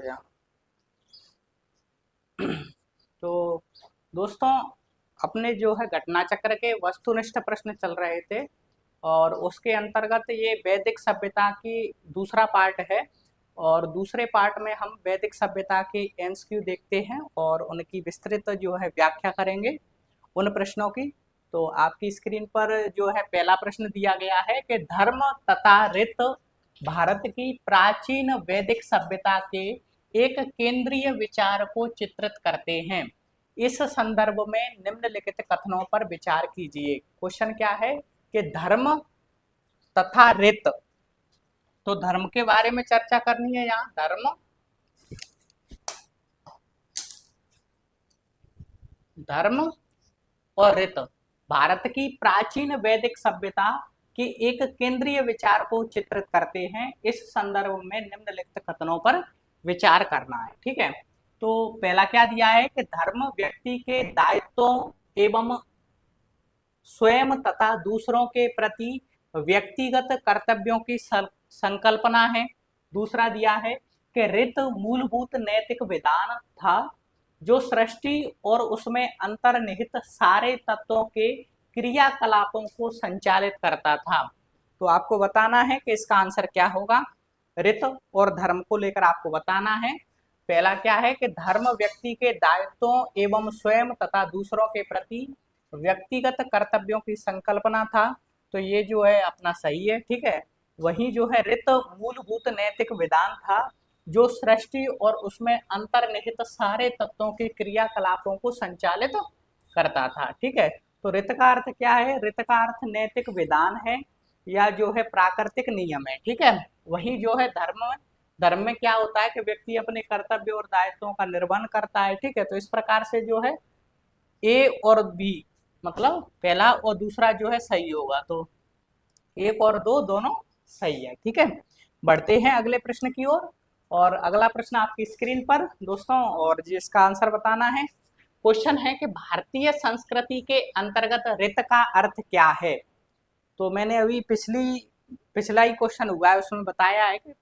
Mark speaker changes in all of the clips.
Speaker 1: गया। तो दोस्तों, अपने जो है घटना चक्र के वस्तुनिष्ठ प्रश्न चल रहे थे और उसके अंतर्गत ये वैदिक सभ्यता की दूसरा पार्ट है। और दूसरे पार्ट में हम वैदिक सभ्यता के एमसीक्यू देखते हैं और उनकी विस्तृत जो है व्याख्या करेंगे उन प्रश्नों की। तो आपकी स्क्रीन पर जो है पहला प्रश्न दिया गया है कि धर्म तथा रीत भारत की प्राचीन वैदिक सभ्यता के एक केंद्रीय विचार को चित्रित करते हैं। इस संदर्भ में निम्नलिखित कथनों पर विचार कीजिए। क्वेश्चन क्या है कि धर्म तथा रीत, तो धर्म के बारे में चर्चा करनी है। यहाँ धर्म और रीत भारत की प्राचीन वैदिक सभ्यता के एक केंद्रीय विचार को चित्रित करते हैं। इस संदर्भ में निम्नलिखित कथनों पर विचार करना है। ठीक है, तो पहला क्या दिया है कि धर्म व्यक्ति के दायित्वों एवं स्वयं तथा दूसरों के प्रति व्यक्तिगत कर्तव्यों की संकल्पना है। दूसरा दिया है कि रीत मूलभूत नैतिक विधान था जो सृष्टि और उसमें अंतर्निहित सारे तत्वों के क्रियाकलापों को संचालित करता था। तो आपको बताना है कि इसका आंसर क्या होगा। रीत और धर्म को लेकर आपको बताना है। पहला क्या है कि धर्म व्यक्ति के दायित्वों एवं स्वयं तथा दूसरों के प्रति व्यक्तिगत कर्तव्यों की संकल्पना था। तो ये जो है अपना सही है। ठीक है, वही जो है रीत मूलभूत नैतिक विधान था जो सृष्टि और उसमें अंतर्निहित सारे तत्वों के क्रियाकलापों को संचालित करता था। ठीक है, तो रीत का अर्थ क्या है। रीत का अर्थ नैतिक विधान है या जो है प्राकृतिक नियम है। ठीक है, वही जो है धर्म में क्या होता है कि व्यक्ति अपने कर्तव्य और दायित्वों का निर्वहन करता है। ठीक है, तो इस प्रकार से जो है ए और बी, मतलब पहला और दूसरा जो है सही होगा। तो एक और दो दोनों सही है। ठीक है, बढ़ते हैं अगले प्रश्न की ओर। और अगला प्रश्न आपकी स्क्रीन पर दोस्तों, और जिसका आंसर बताना है। क्वेश्चन है कि भारतीय संस्कृति के अंतर्गत रीत का अर्थ क्या है। तो मैंने अभी पिछला ही क्वेश्चन हुआ है उसमें बताया है कि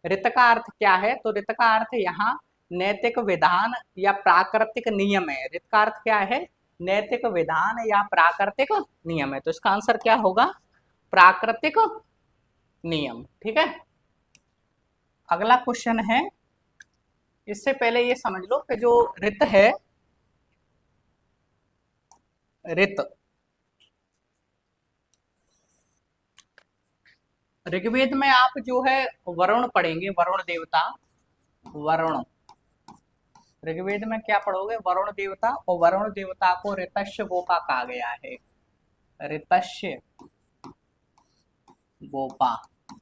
Speaker 1: रीत का अर्थ क्या है। तो रीत का अर्थ यहाँ नैतिक विधान या प्राकृतिक नियम है। रीत का अर्थ क्या है, नैतिक विधान या प्राकृतिक नियम है। तो इसका आंसर क्या होगा, प्राकृतिक नियम। ठीक है, अगला क्वेश्चन है। इससे पहले ये समझ लो कि जो ऋत है, ऋत ऋग्वेद में आप जो है वरुण पढ़ेंगे, वरुण देवता। वरुण ऋग्वेद में क्या पढ़ोगे, वरुण देवता। और वरुण देवता को ऋतस्य गोपा कहा गया है। ऋतस्य गोपा,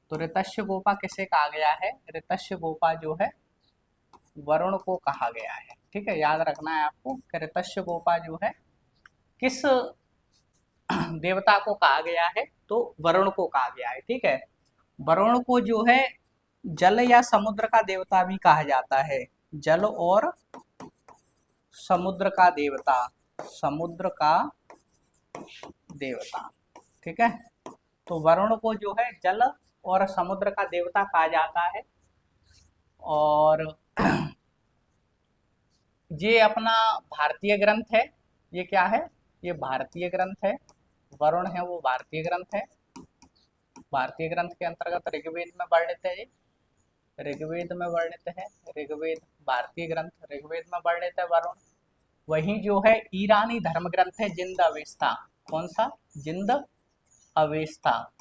Speaker 1: तो ऋतस्य गोपा किसे कहा गया है, ऋतस्य गोपा जो है वरुण को कहा गया है। ठीक है, याद रखना है आपको कि ऋतस्य गोपा जो है किस देवता को कहा गया है, तो वरुण को कहा गया है। ठीक है, वरुण को जो है जल या समुद्र का देवता भी कहा जाता है। जल और समुद्र का देवता, समुद्र का देवता। ठीक है, तो वरुण को जो है जल और समुद्र का देवता कहा जाता है। और ये अपना भारतीय ग्रंथ है। ये क्या है, ये भारतीय ग्रंथ है। वरुण है वो भारतीय ग्रंथ है। भारतीय ग्रंथ के अंतर्गत ऋग्वेद में वर्णित है। ये ऋग्वेद में वर्णित है। ऋग्वेद भारतीय ग्रंथ, ऋग्वेद में वर्णित है वरुण। वही जो है ईरानी धर्म ग्रंथ है जिंद अवेस्ता। कौन सा, जिंद अवेस्ता।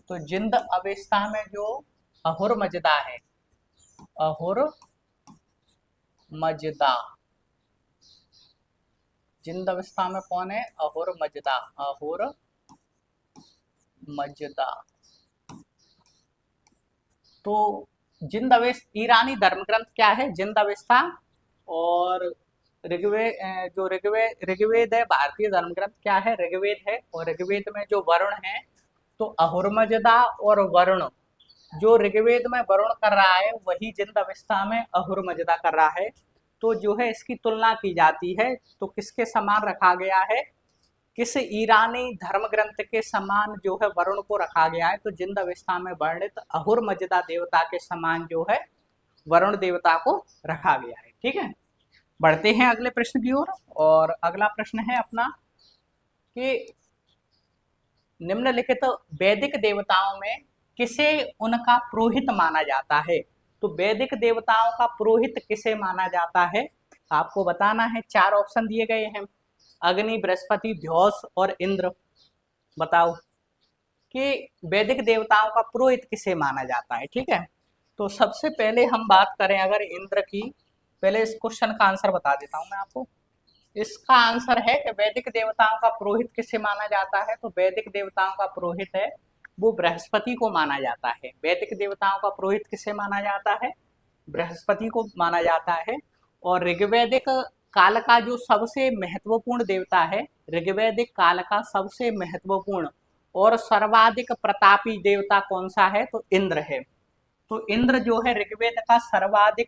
Speaker 1: तो जिंद अवेस्ता में जो अहुर मजदा है, अहुर मजदा, जिंद अवस्था में कौन है, अहुर मजदा, अहुर मजदा। तो जिंद अवेस्ता ईरानी धर्म ग्रंथ क्या है, जिंद अवेस्ता। और ऋग्वेद है भारतीय धर्म ग्रंथ क्या है, ऋग्वेद है। और ऋग्वेद में जो वरुण है, तो अहुरमजदा और वरुण, जो ऋग्वेद में वरुण कर रहा है वही जिंद अवस्था में अहुरमजदा कर रहा है। तो जो है इसकी तुलना की जाती है, तो किसके समान रखा गया है, किस ईरानी धर्म ग्रंथ के समान जो है वरुण को रखा गया है। तो जिंद अवस्था में वर्णित अहुर मजदा देवता के समान जो है वरुण देवता को रखा गया है। ठीक है, बढ़ते हैं अगले प्रश्न की ओर। और अगला प्रश्न है अपना कि निम्नलिखित वैदिक देवताओं में किसे उनका पुरोहित माना जाता है। तो वैदिक देवताओं का पुरोहित किसे माना जाता है, आपको बताना है। 4 ऑप्शन दिए गए हैं, अग्नि, बृहस्पति, द्यौस और इंद्र। बताओ कि वैदिक देवताओं का पुरोहित किसे माना जाता है। ठीक है, तो सबसे पहले हम बात करें अगर इंद्र की, पहले इस क्वेश्चन का आंसर बता देता हूं मैं आपको। इसका आंसर है कि वैदिक देवताओं का पुरोहित किसे माना जाता है। तो वैदिक देवताओं का पुरोहित है वो बृहस्पति को माना जाता है। वैदिक देवताओं का पुरोहित किसे माना जाता है, बृहस्पति को माना जाता है। और ऋग्वैदिक काल का जो सबसे महत्वपूर्ण देवता है, ऋग्वैदिक काल का सबसे महत्वपूर्ण और सर्वाधिक प्रतापी देवता कौन सा है, तो इंद्र है। तो इंद्र जो है ऋग्वेद का सर्वाधिक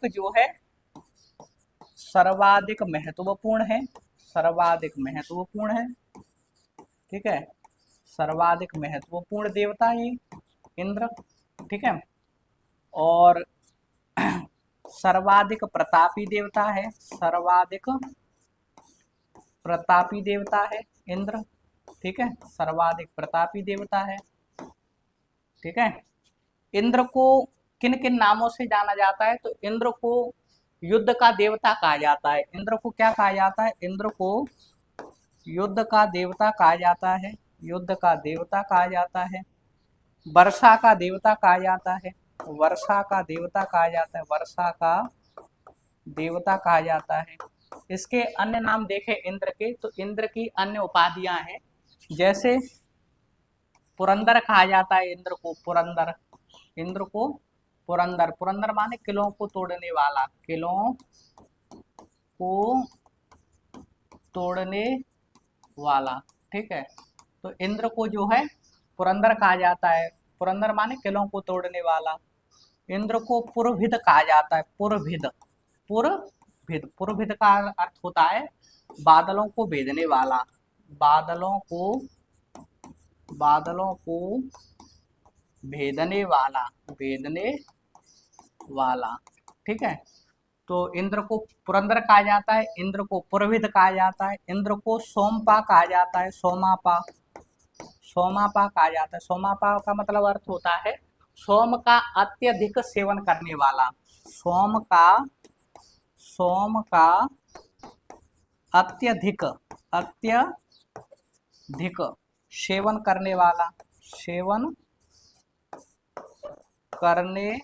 Speaker 1: महत्वपूर्ण है, सर्वाधिक महत्वपूर्ण है। ठीक है, सर्वाधिक महत्वपूर्ण देवता ये इंद्र। ठीक है, और सर्वाधिक प्रतापी देवता है, सर्वाधिक प्रतापी देवता है इंद्र। ठीक है, सर्वाधिक प्रतापी देवता है। ठीक है, इंद्र को किन किन नामों से जाना जाता है, तो इंद्र को युद्ध का देवता कहा जाता है। इंद्र को क्या कहा जाता है, इंद्र को युद्ध का देवता कहा जाता है, युद्ध का देवता कहा जाता है। वर्षा का देवता कहा जाता है, वर्षा का देवता कहा जाता है, वर्षा का देवता कहा जाता है। इसके अन्य नाम देखें इंद्र के, तो इंद्र की अन्य उपाधियां हैं, जैसे पुरंदर कहा जाता है इंद्र को, पुरंदर। इंद्र को पुरंदर, पुरंदर माने किलों को तोड़ने वाला, किलों को तोड़ने वाला। ठीक है, तो इंद्र को जो है पुरंदर कहा जाता है, पुरंदर माने किलों को तोड़ने वाला। इंद्र को पुरभिद कहा जाता है, पुरभिद, पुरभिद, पुरभिद का अर्थ होता है बादलों को भेदने वाला, बादलों को भेदने वाला, भेदने वाला। ठीक है, तो इंद्र को पुरंदर कहा जाता है, इंद्र को पुरविद कहा जाता है, इंद्र को सोमपा कहा जाता है, सोमापा, सोमापा कहा जाता है। सोमापा का मतलब अर्थ होता है सोम का अत्यधिक सेवन करने वाला, सोम का अत्यधिक सेवन करने वाला, सेवन करने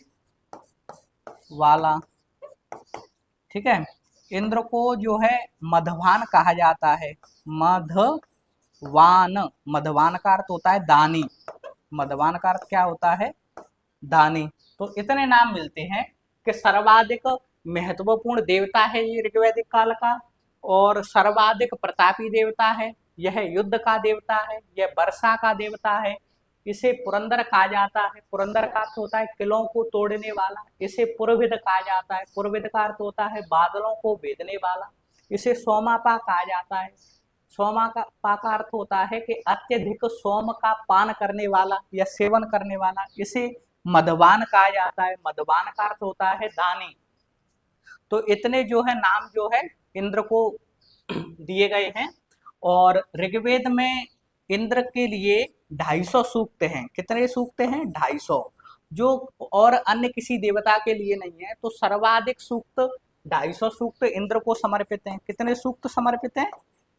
Speaker 1: वाला। ठीक है, इंद्र को जो है मधवान कहा जाता है, मधवान, मधवान का अर्थ होता है दानी, मधवान का अर्थ क्या होता है, दानी। तो इतने नाम मिलते हैं कि सर्वाधिक महत्वपूर्ण देवता है ये ऋग्वैदिक काल का, और सर्वाधिक प्रतापी देवता है, यह युद्ध का देवता है, यह वर्षा का देवता है, इसे पुरंदर कहा जाता है, पुरंदर का अर्थ होता है किलों को तोड़ने वाला, इसे पुरविद कहा जाता है, पुरविद का अर्थ होता है बादलों को भेदने वाला, इसे सोमापा कहा जाता है, सोमापा का अर्थ होता है कि अत्यधिक सोम का पान करने वाला या सेवन करने वाला, इसे मधवान कहा जाता है, मधवान का अर्थ होता है दानी। तो इतने जो है नाम जो है इंद्र को दिए गए हैं। और ऋग्वेद में इंद्र के लिए 250 सूक्त हैं। कितने सूक्त हैं, 250, जो और अन्य किसी देवता के लिए नहीं है। तो सर्वाधिक सूक्त 250 सूक्त इंद्र को समर्पित हैं। कितने सूक्त समर्पित हैं,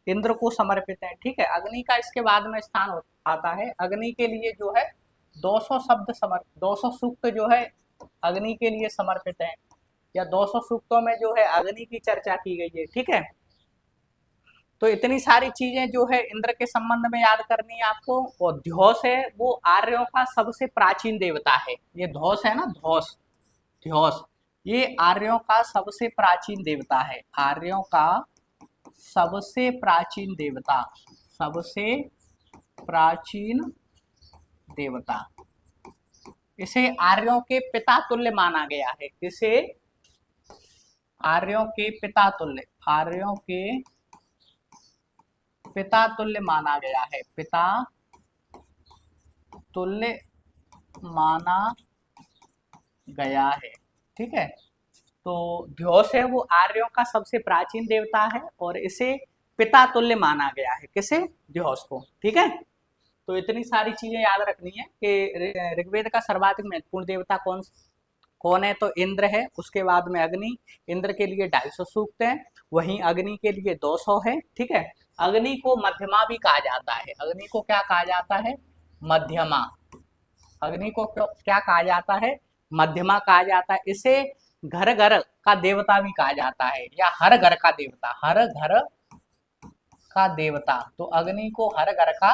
Speaker 1: इंद्र को समर्पित हैं। ठीक है, अग्नि का इसके बाद में स्थान आता है, अग्नि के लिए जो है 200 शब्द 200 सूक्त जो है अग्नि के लिए समर्पित हैं, या 200 सूक्तों में जो है अग्नि की चर्चा की गई है। ठीक है, तो इतनी सारी चीजें जो है इंद्र के संबंध में याद करनी है आपको। और ध्योस है वो आर्यों का सबसे प्राचीन देवता है, ये धौस है ना, धौस, ध्योस, ये आर्यों का सबसे प्राचीन देवता है, आर्यों का सबसे प्राचीन देवता, सबसे प्राचीन देवता। इसे आर्यों के पिता तुल्य माना गया है, इसे आर्यों के पिता तुल्य, आर्यों के पिता तुल्य माना गया है, पिता तुल्य माना गया है। ठीक है, तो ध्योस है वो आर्यों का सबसे प्राचीन देवता है और इसे पिता तुल्य माना गया है, किसे? ध्योस को। ठीक है, तो इतनी सारी चीजें याद रखनी है कि ऋग्वेद का सर्वाधिक महत्वपूर्ण देवता कौन कौन है, तो इंद्र है, उसके बाद में अग्नि। इंद्र के लिए 250 सूक्त हैं, वहीं अग्नि के लिए 200 है। ठीक है, अग्नि को मध्यमा भी कहा जाता है। अग्नि को क्या कहा जाता है? मध्यमा। अग्नि को क्या कहा जाता है? मध्यमा कहा जाता है। इसे घर घर का देवता भी कहा जाता है, या हर घर का देवता, हर घर का देवता। तो अग्नि को हर घर का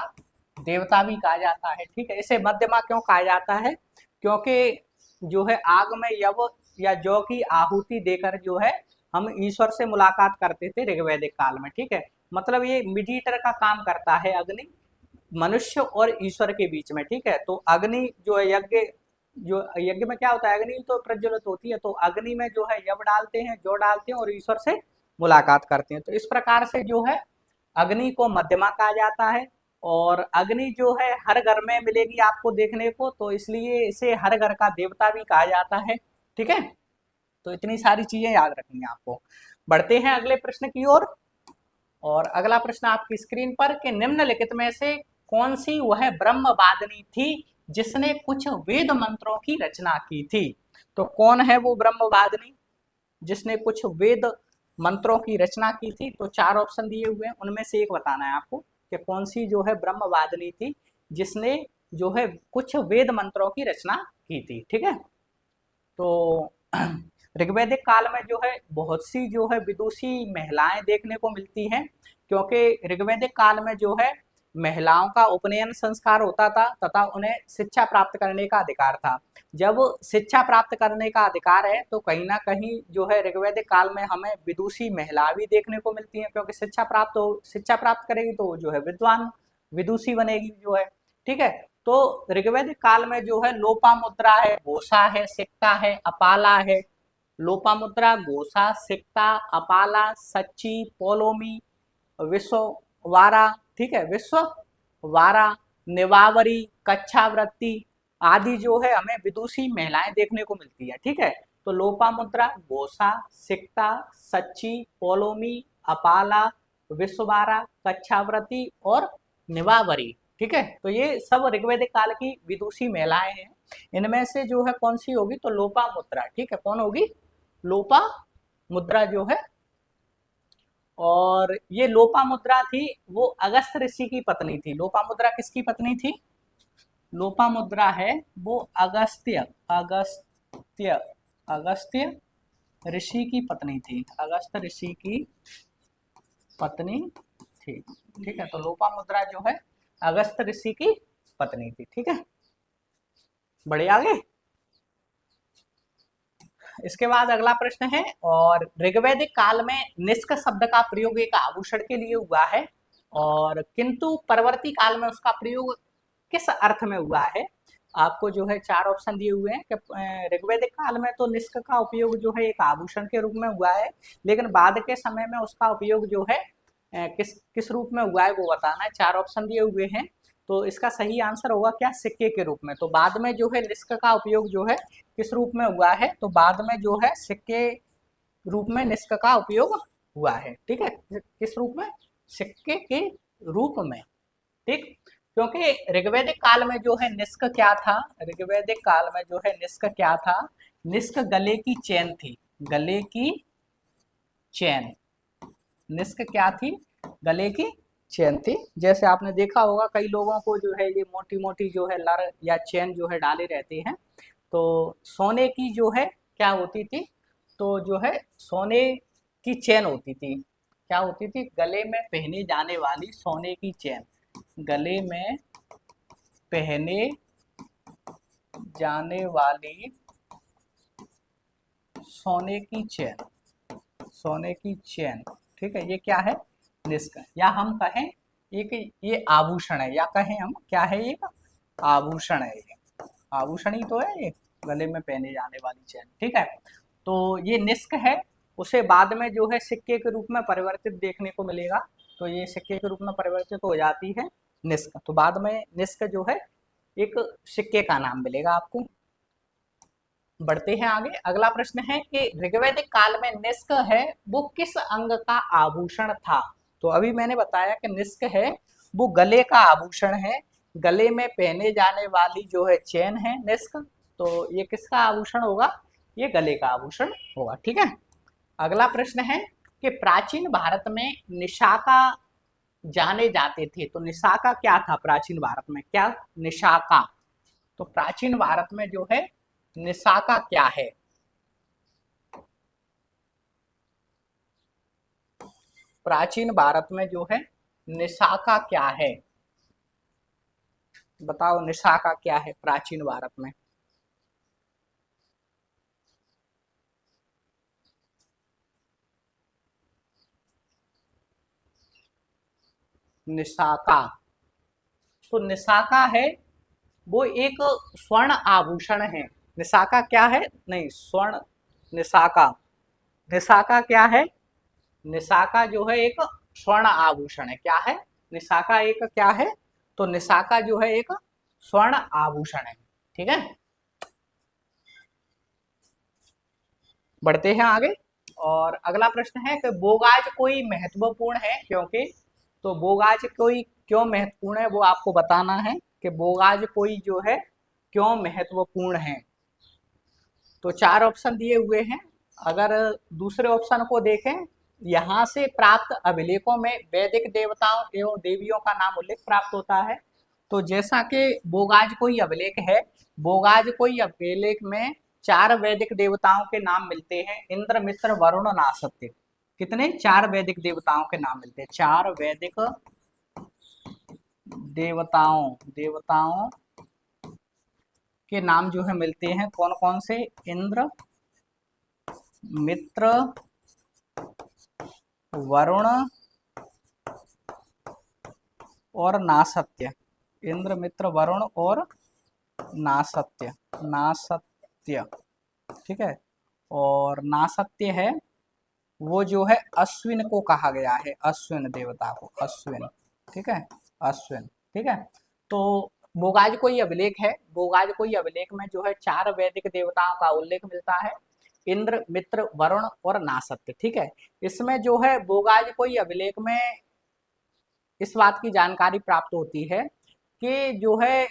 Speaker 1: देवता भी कहा जाता है। ठीक है, इसे मध्यमा क्यों कहा जाता है? क्योंकि जो है आग में यव या जौ की आहुति देकर जो है हम ईश्वर से मुलाकात करते थे ऋग्वैदिक काल में। ठीक है, मतलब ये मीडिएटर का काम करता है अग्नि, मनुष्य और ईश्वर के बीच में। ठीक है, तो अग्नि जो है यज्ञ में क्या होता है, अग्नि तो प्रज्वलित होती है, तो अग्नि में जो है यव डालते हैं, जौ डालते हैं और ईश्वर से मुलाकात करते हैं। तो इस प्रकार से जो है अग्नि को मध्यमा कहा जाता है। और अग्नि जो है हर घर में मिलेगी आपको देखने को, तो इसलिए इसे हर घर का देवता भी कहा जाता है। ठीक है, तो इतनी सारी चीजें याद रखनी है आपको। बढ़ते हैं अगले प्रश्न की ओर। और अगला प्रश्न आपकी स्क्रीन पर कि निम्नलिखित में से कौन सी वह ब्रह्मवादिनी थी जिसने कुछ वेद मंत्रों की रचना की थी? तो कौन है वो ब्रह्मवादिनी जिसने कुछ वेद मंत्रों की रचना की थी? तो 4 ऑप्शन दिए हुए हैं, उनमें से एक बताना है आपको कि कौन सी जो है ब्रह्मवादिनी थी जिसने जो है कुछ वेद मंत्रों की रचना की थी। ठीक है, तो ऋग्वैदिक काल में जो है बहुत सी जो है विदुषी महिलाएं देखने को मिलती हैं, क्योंकि ऋग्वैदिक काल में जो है महिलाओं का उपनयन संस्कार होता था तथा उन्हें शिक्षा प्राप्त करने का अधिकार था। जब शिक्षा प्राप्त करने का अधिकार है तो कहीं ना कहीं जो है ऋग्वैदिक काल में हमें विदुषी महिला भी देखने को मिलती है, क्योंकि शिक्षा प्राप्त करेगी तो जो है विद्वान विदुषी बनेगी जो है। ठीक है, तो ऋग्वैदिक काल में जो है लोपामुद्रा है, घोषा है, सिक्ता है, अपाला है। लोपामुद्रा, घोषा, सिक्ता, अपाला, सच्ची, पोलोमी, विश्ववारा। ठीक है, विश्ववारा, निवावरी, कच्छावृत्ति आदि जो है हमें विदुषी महिलाएं देखने को मिलती है। ठीक है, तो लोपामुद्रा, घोषा, सिक्ता, सच्ची, पोलोमी, अपाला, विश्ववारा, कच्छावृत्ति और निवावरी। ठीक है, तो ये सब ऋग्वैदिक काल की विदुषी महिलाएं हैं। इनमें से जो है कौन सी होगी? तो लोपामुद्रा। ठीक है, कौन होगी? लोपामुद्रा जो है। और ये लोपामुद्रा थी वो अगस्त ऋषि की पत्नी थी। लोपामुद्रा किसकी पत्नी थी? लोपामुद्रा है वो अगस्त्य अगस्त्य अगस्त्य ऋषि की पत्नी थी। अगस्त ऋषि की पत्नी थी। ठीक है, तो लोपामुद्रा जो है अगस्त ऋषि की पत्नी थी। ठीक है, बढ़िया। आगे इसके बाद अगला प्रश्न है, और ऋग्वैदिक काल में निष्क शब्द का प्रयोग एक आभूषण के लिए हुआ है, और किंतु परवर्ती काल में उसका प्रयोग किस अर्थ में हुआ है? आपको जो है 4 ऑप्शन दिए हुए हैं कि ऋग्वैदिक काल में तो निष्क का उपयोग जो है एक आभूषण के रूप में हुआ है, लेकिन बाद के समय में उसका उपयोग जो है किस किस रूप में हुआ है वो बताना है। 4 ऑप्शन दिए हुए हैं, तो इसका सही आंसर होगा क्या? सिक्के के रूप में। तो बाद में जो है निष्क का उपयोग जो है किस रूप में हुआ है? तो बाद में जो है सिक्के रूप में निष्क का उपयोग हुआ है। ठीक है, किस रूप में? सिक्के के रूप में। ठीक, क्योंकि ऋग्वैदिक काल में जो है निष्क क्या था? ऋग्वैदिक काल में जो है निष्क क्या था? निष्क गले की चेन थी। गले की चेन। निष्क क्या थी? गले की चेन थी। जैसे आपने देखा होगा कई लोगों को जो है ये मोटी मोटी जो है लर या चेन जो है डाले रहते हैं, तो सोने की जो है क्या होती थी? तो जो है सोने की चेन होती थी। क्या होती थी? गले में पहने जाने वाली सोने की चेन। गले में पहने जाने वाली सोने की चेन। सोने की चेन। ठीक है, ये क्या है? निष्क, या हम कहें एक ये आभूषण है, या कहें हम क्या है? ये आभूषण है। ये आभूषण ही तो है, ये गले में पहने जाने वाली चेन। ठीक है, तो ये निष्क है। उसे बाद में जो है सिक्के के रूप में परिवर्तित देखने को मिलेगा। तो ये सिक्के के रूप में परिवर्तित हो जाती है निष्क। तो बाद में निष्क जो है एक सिक्के का नाम मिलेगा आपको। बढ़ते हैं आगे। अगला प्रश्न है कि ऋग्वैदिक काल में निष्क है वो किस अंग का आभूषण था। तो अभी मैंने बताया कि निष्क है वो गले का आभूषण है, गले में पहने जाने वाली जो है चेन है निष्क। तो ये किसका आभूषण होगा, ये गले का आभूषण होगा। ठीक है। अगला प्रश्न है कि प्राचीन भारत में निशाका जाने जाते थे। तो निशाका क्या था प्राचीन भारत में, क्या निशाका। तो प्राचीन भारत में जो है निशाका क्या है। प्राचीन भारत में जो है निशाका क्या है, बताओ निशाका क्या है प्राचीन भारत में। निशाका, तो निशाका है वो एक स्वर्ण आभूषण है। निशाका क्या है, नहीं स्वर्ण, निशाका, निशाका क्या है, निशाका जो है एक स्वर्ण आभूषण है। क्या है, निशाका एक क्या है, तो निशाका जो है एक स्वर्ण आभूषण है। ठीक है। बढ़ते हैं आगे। और अगला प्रश्न है कि बोगाज कोई महत्वपूर्ण है क्योंकि। तो बोगाज कोई क्यों महत्वपूर्ण है वो आपको बताना है कि बोगाज कोई जो है क्यों महत्वपूर्ण है। तो चार ऑप्शन दिए हुए हैं। अगर दूसरे ऑप्शन को देखें, यहाँ से प्राप्त अभिलेखों में वैदिक देवताओं एवं देवियों का नाम उल्लेख प्राप्त होता है। तो जैसा कि बोगाज कोई अभिलेख है, बोगाज कोई अभिलेख में चार वैदिक देवताओं के नाम मिलते हैं, इंद्र मित्र वरुण नासत्य। कितने, चार वैदिक देवताओं के नाम मिलते हैं, चार वैदिक देवताओं देवताओं के नाम जो है मिलते हैं। कौन कौन से, इंद्र मित्र वरुण और नासत्य, इंद्र मित्र वरुण और नासत्य, नासत्य। ठीक है। और नासत्य है वो जो है अश्विन को कहा गया है, अश्विन देवता को, अश्विन। ठीक है, अश्विन। ठीक है। तो बोगाज कोई अभिलेख है, बोगाज कोई अभिलेख में जो है चार वैदिक देवताओं का उल्लेख मिलता है, इंद्र मित्र वरुण और नासत्य। ठीक है। इसमें जो है बोगाज कोई अभिलेख में इस बात की जानकारी प्राप्त होती है कि जो है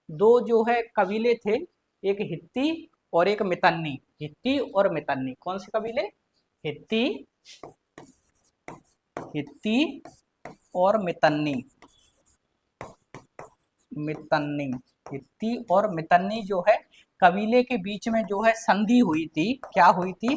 Speaker 1: दो जो है कबीले थे, एक हित्ती और एक मितन्नी। हित्ती और मितन्नी, कौन से कबीले, हित्ती, हित्ती और मितन्नी, मितन्नी, हित्ती और मितन्नी जो है कबीले के बीच में जो है संधि हुई थी। क्या हुई थी,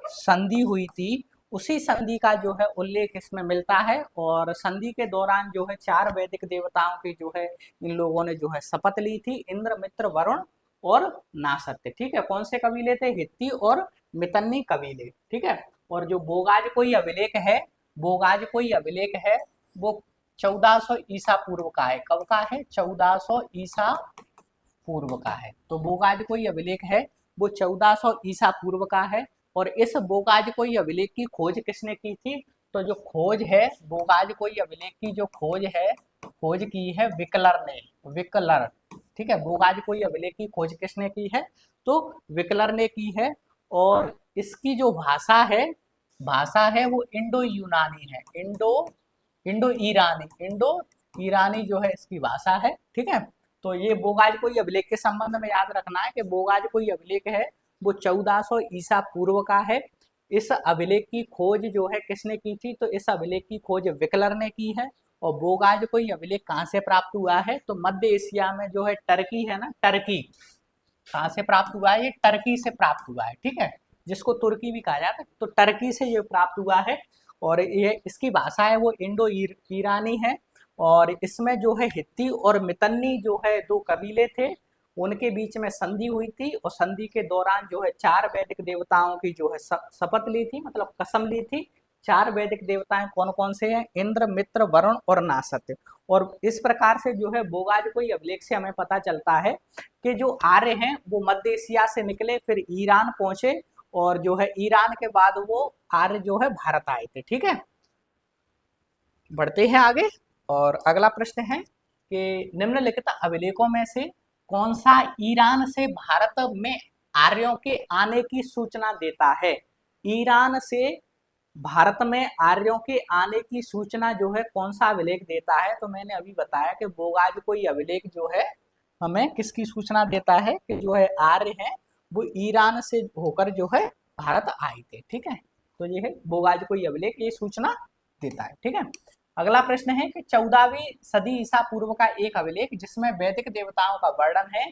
Speaker 1: संधि हुई थी। उसी संधि का जो है उल्लेख इसमें मिलता है। और संधि के दौरान जो है चार वैदिक देवताओं की जो है इन लोगों ने जो है शपथ ली थी, इंद्र मित्र वरुण और नासत्य। ठीक है। कौन से कबीले थे, हित्ती और मितन्नी कबीले। ठीक है। और जो बोगाज कोई अभिलेख है, बोगाज कोई अभिलेख है वो 1400 ईसा पूर्व का है। कब का है, 1400 ईसा पूर्व का है। तो बोगाज कोई अभिलेख है वो 1400 ईसा पूर्व का है। और इस बोगाज कोई अभिलेख की खोज किसने की थी, तो जो खोज है बोगाज कोई अभिलेख की जो खोज है, खोज की है विकलर ने, विकलर। ठीक है। बोगाज कोई अभिलेख की खोज किसने की है, तो विकलर ने की है। और इसकी जो भाषा है, भाषा है वो इंडो यूनानी है, इंडो, इंडो ईरानी, इंडो ईरानी जो है इसकी भाषा है। ठीक है। तो ये बोगाज कोई अभिलेख के संबंध में याद रखना है कि बोगाज कोई अभिलेख है वो 1400 ईसा पूर्व का है। इस अभिलेख की खोज जो है किसने की थी, तो इस अभिलेख की खोज विकलर ने की है। और बोगाज कोई अभिलेख कहाँ से प्राप्त हुआ है, तो मध्य एशिया में जो है टर्की है ना, टर्की, कहाँ से प्राप्त हुआ है, ये टर्की से प्राप्त हुआ है। ठीक है। जिसको तुर्की भी कहा जाता है, तो टर्की से ये प्राप्त हुआ है। और ये इसकी भाषा है वो इंडो ईरानी है। और इसमें जो है हित्ती और मितन्नी जो है दो कबीले थे, उनके बीच में संधि हुई थी। और संधि के दौरान जो है चार वैदिक देवताओं की जो है शपथ ली थी, मतलब कसम ली थी। चार वैदिक देवताएं कौन कौन से हैं, इंद्र मित्र वरुण और नासत्य। और इस प्रकार से जो है बोगाज कोई अभिलेख से हमें पता चलता है कि जो आर्य हैं वो मध्य एशिया से निकले, फिर ईरान पहुंचे, और जो है ईरान के बाद वो आर्य जो है भारत आए थे। ठीक है। बढ़ते हैं आगे। और अगला प्रश्न है कि निम्नलिखित अभिलेखों में से कौन सा ईरान से भारत में आर्यों के आने की सूचना देता है। ईरान से भारत में आर्यों के आने की सूचना जो है कौन सा अभिलेख देता है? तो मैंने अभी बताया कि बोगाज-कोई अभिलेख जो है हमें किसकी सूचना देता है कि जो है आर्य है वो ईरान से होकर जो है भारत आए थे। ठीक है, तो ये है बोगाज-कोई अभिलेख, ये सूचना देता है। ठीक है, अगला प्रश्न है कि 14वीं सदी ईसा पूर्व का एक अभिलेख जिसमें वैदिक देवताओं का वर्णन है।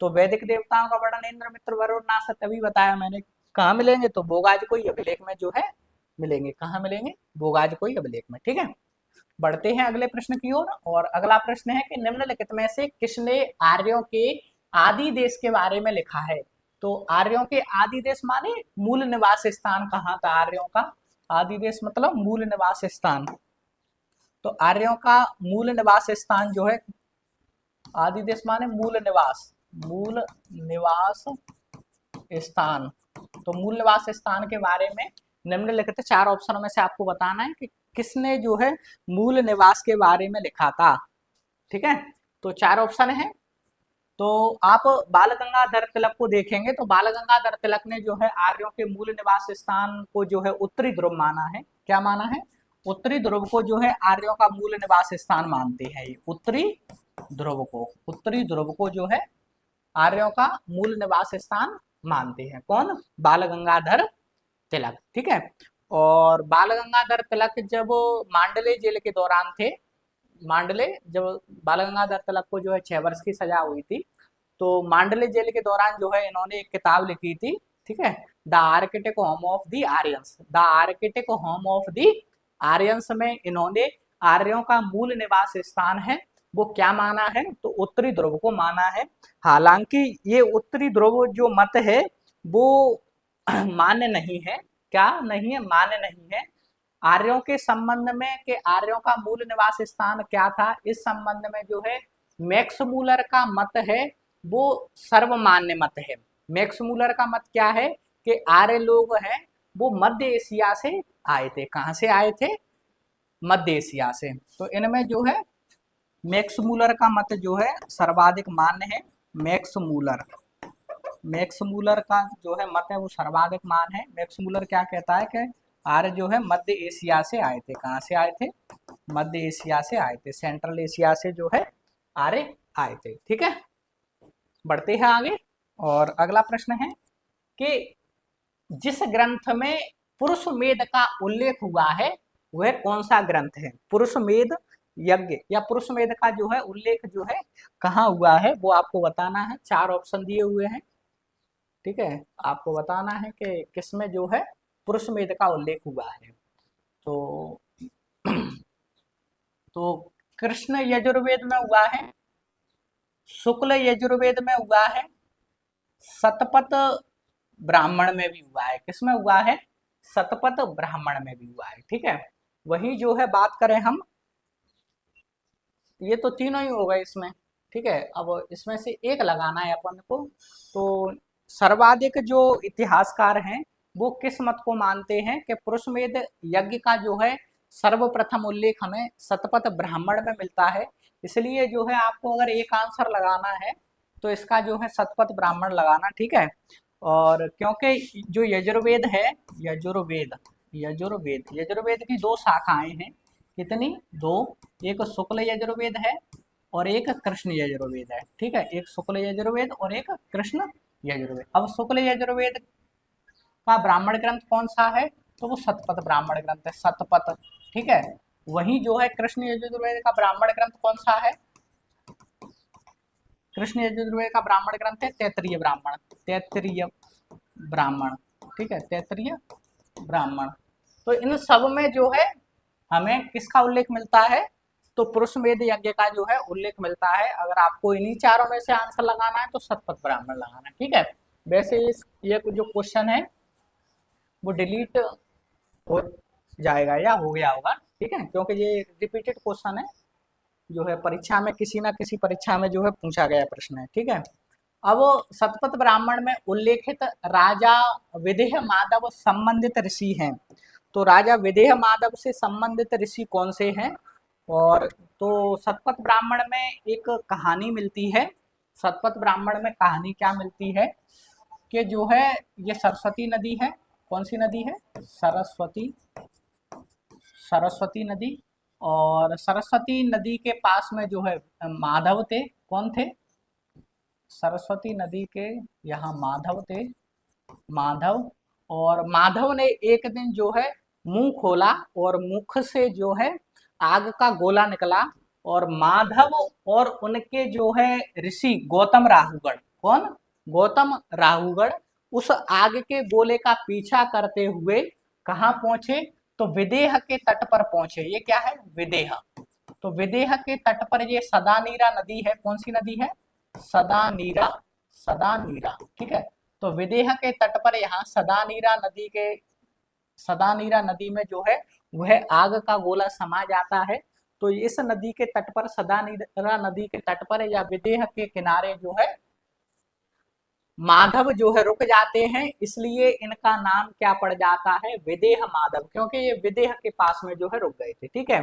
Speaker 1: तो वैदिक देवताओं का वर्णन इंद्र, मित्र, वरुण, नासत अभी बताया मैंने, कहाँ मिलेंगे? तो बोगाज-कोई अभिलेख में जो है मिलेंगे। कहाँ मिलेंगे? बोगाज-कोई अभिलेख में। ठीक है, बढ़ते हैं अगले प्रश्न की ओर। और अगला प्रश्न है कि निम्नलिखित में से किसने आर्यों के आदि देश के बारे में लिखा है? तो आर्यों के आदि देश माने मूल निवास स्थान कहाँ था आर्यों का? आदि देश मतलब मूल निवास स्थान। तो आर्यों का मूल निवास स्थान जो है, आदि देश माने मूल निवास, मूल निवास स्थान। तो मूल निवास स्थान के बारे में निम्नलिखित 4 ऑप्शनों में से आपको बताना है कि किसने जो है मूल निवास के बारे में लिखा था। ठीक है, तो 4 ऑप्शन है। तो आप बाल गंगाधर तिलक को देखेंगे तो बाल गंगाधर तिलक ने जो है आर्यों के मूल निवास स्थान को जो है उत्तरी ध्रुव माना है। क्या माना है? उत्तरी ध्रुव को जो है आर्यों का मूल निवास स्थान मानते हैं। ये उत्तरी ध्रुव को, उत्तरी ध्रुव को जो है आर्यों का मूल निवास स्थान मानते हैं। कौन? बाल गंगाधर तिलक। ठीक है, और बाल गंगाधर तिलक जब मांडले जेल के दौरान थे, मांडले जब बाल गंगाधर तिलक को जो है 6 वर्ष की सजा हुई थी, तो मांडले जेल के दौरान जो है इन्होंने एक किताब लिखी थी। ठीक है, the Arctic home of the Aryans, the Arctic home of the Aryans में इन्होंने आर्यों का मूल निवास स्थान है वो क्या माना है? तो उत्तरी ध्रुव को माना है। हालांकि ये उत्तरी ध्रुव जो मत है वो मान्य नहीं है। क्या नहीं है? मान्य नहीं है। आर्यों के संबंध में कि आर्यों का मूल निवास स्थान क्या था, इस संबंध में जो है मैक्स मूलर का मत है वो सर्वमान्य मत है। मैक्स मूलर का मत क्या है कि आर्य लोग हैं वो मध्य एशिया से आए थे। कहाँ से आए थे? मध्य एशिया से। तो इनमें जो है मैक्स मूलर का मत जो है सर्वाधिक मान्य है। मैक्स मूलर, मैक्स मूलर का जो है मत है वो सर्वाधिक मान है। मैक्स मूलर क्या कहता है कि आर्य जो है मध्य एशिया से आए थे। कहाँ से आए थे? मध्य एशिया से आए थे, सेंट्रल एशिया से जो है आर्य आए थे। ठीक है, बढ़ते हैं आगे। और अगला प्रश्न है कि जिस ग्रंथ में पुरुषमेध का उल्लेख हुआ है वह कौन सा ग्रंथ है? पुरुषमेध यज्ञ या पुरुषमेध का जो है उल्लेख जो है कहाँ हुआ है वो आपको बताना है। 4 ऑप्शन दिए हुए हैं। ठीक है, आपको बताना है कि किसमें जो है पुरुषमेध का उल्लेख हुआ है। तो तो कृष्ण यजुर्वेद में हुआ है, शुक्ल यजुर्वेद में हुआ है, शतपथ ब्राह्मण में भी हुआ है। किसमें हुआ है? शतपथ ब्राह्मण में भी हुआ है। ठीक है, वही जो है बात करें हम, ये तो तीनों ही हो गए इसमें। ठीक है, अब इसमें से एक लगाना है अपन को। तो सर्वाधिक जो इतिहासकार हैं वो किस मत को मानते हैं कि पुरुषमेध यज्ञ का जो है सर्वप्रथम उल्लेख हमें शतपथ ब्राह्मण में मिलता है। इसलिए जो है आपको अगर एक आंसर लगाना है तो इसका जो है शतपथ ब्राह्मण लगाना। ठीक है, और क्योंकि जो यजुर्वेद है, यजुर्वेद यजुर्वेद यजुर्वेद की 2 शाखाएं हैं। कितनी? 2। एक शुक्ल यजुर्वेद है और एक कृष्ण यजुर्वेद है। ठीक है, एक शुक्ल यजुर्वेद और एक कृष्ण यजुर्वेद। अब शुक्ल यजुर्वेद का ब्राह्मण ग्रंथ कौन सा है? तो वो शतपथ ब्राह्मण ग्रंथ है, शतपथ। ठीक है, वही जो है कृष्ण यजुर्वेद का ब्राह्मण ग्रंथ कौन सा है? कृष्ण यजुर्वेद का ब्राह्मण ग्रंथ है तैत्तिरीय ब्राह्मण, तैत्तिरीय ब्राह्मण। ठीक है, तैत्तिरीय ब्राह्मण। तो इन सब में जो है हमें किसका उल्लेख मिलता है? तो पुरुषमेध यज्ञ का जो है उल्लेख मिलता है। अगर आपको इन्हीं चारों में से आंसर लगाना है तो शतपथ ब्राह्मण लगाना है। ठीक है, वैसे ये जो क्वेश्चन है वो डिलीट हो जाएगा या हो गया होगा। ठीक है, क्योंकि ये रिपीटेड क्वेश्चन है जो है परीक्षा में, किसी ना किसी परीक्षा में जो है पूछा गया प्रश्न है। ठीक है, अब शतपथ ब्राह्मण में उल्लेखित राजा विदेह माधव संबंधित ऋषि हैं। तो राजा विदेह माधव से संबंधित ऋषि कौन से हैं? और तो शतपथ ब्राह्मण में एक कहानी मिलती है। शतपथ ब्राह्मण में कहानी क्या मिलती है? के जो है ये सरस्वती नदी है। कौन सी नदी है? सरस्वती, सरस्वती नदी। और सरस्वती नदी के पास में जो है माधव थे। कौन थे? सरस्वती नदी के यहाँ माधव थे, माधव। और माधव ने एक दिन जो है मुंह खोला और मुख से जो है आग का गोला निकला, और माधव और उनके जो है ऋषि गौतम राहुगण, कौन? गौतम राहुगण उस आग के गोले का पीछा करते हुए कहाँ पहुंचे? तो विदेह के तट पर पहुंचे। ये क्या है? विदेह। तो विदेह के तट पर ये सदानीरा नदी है। कौन सी नदी है? सदानीरा, सदानीरा, ठीक है। तो विदेह के तट पर यहाँ सदानीरा नदी में जो है वह आग का गोला समा जाता है। तो इस नदी के तट पर, सदानीरा नदी के तट पर या विदेह के किनारे जो है माधव जो है रुक जाते हैं, इसलिए इनका नाम क्या पड़ जाता है? विदेह माधव, क्योंकि ये विदेह के पास में जो है रुक गए थे, ठीक है।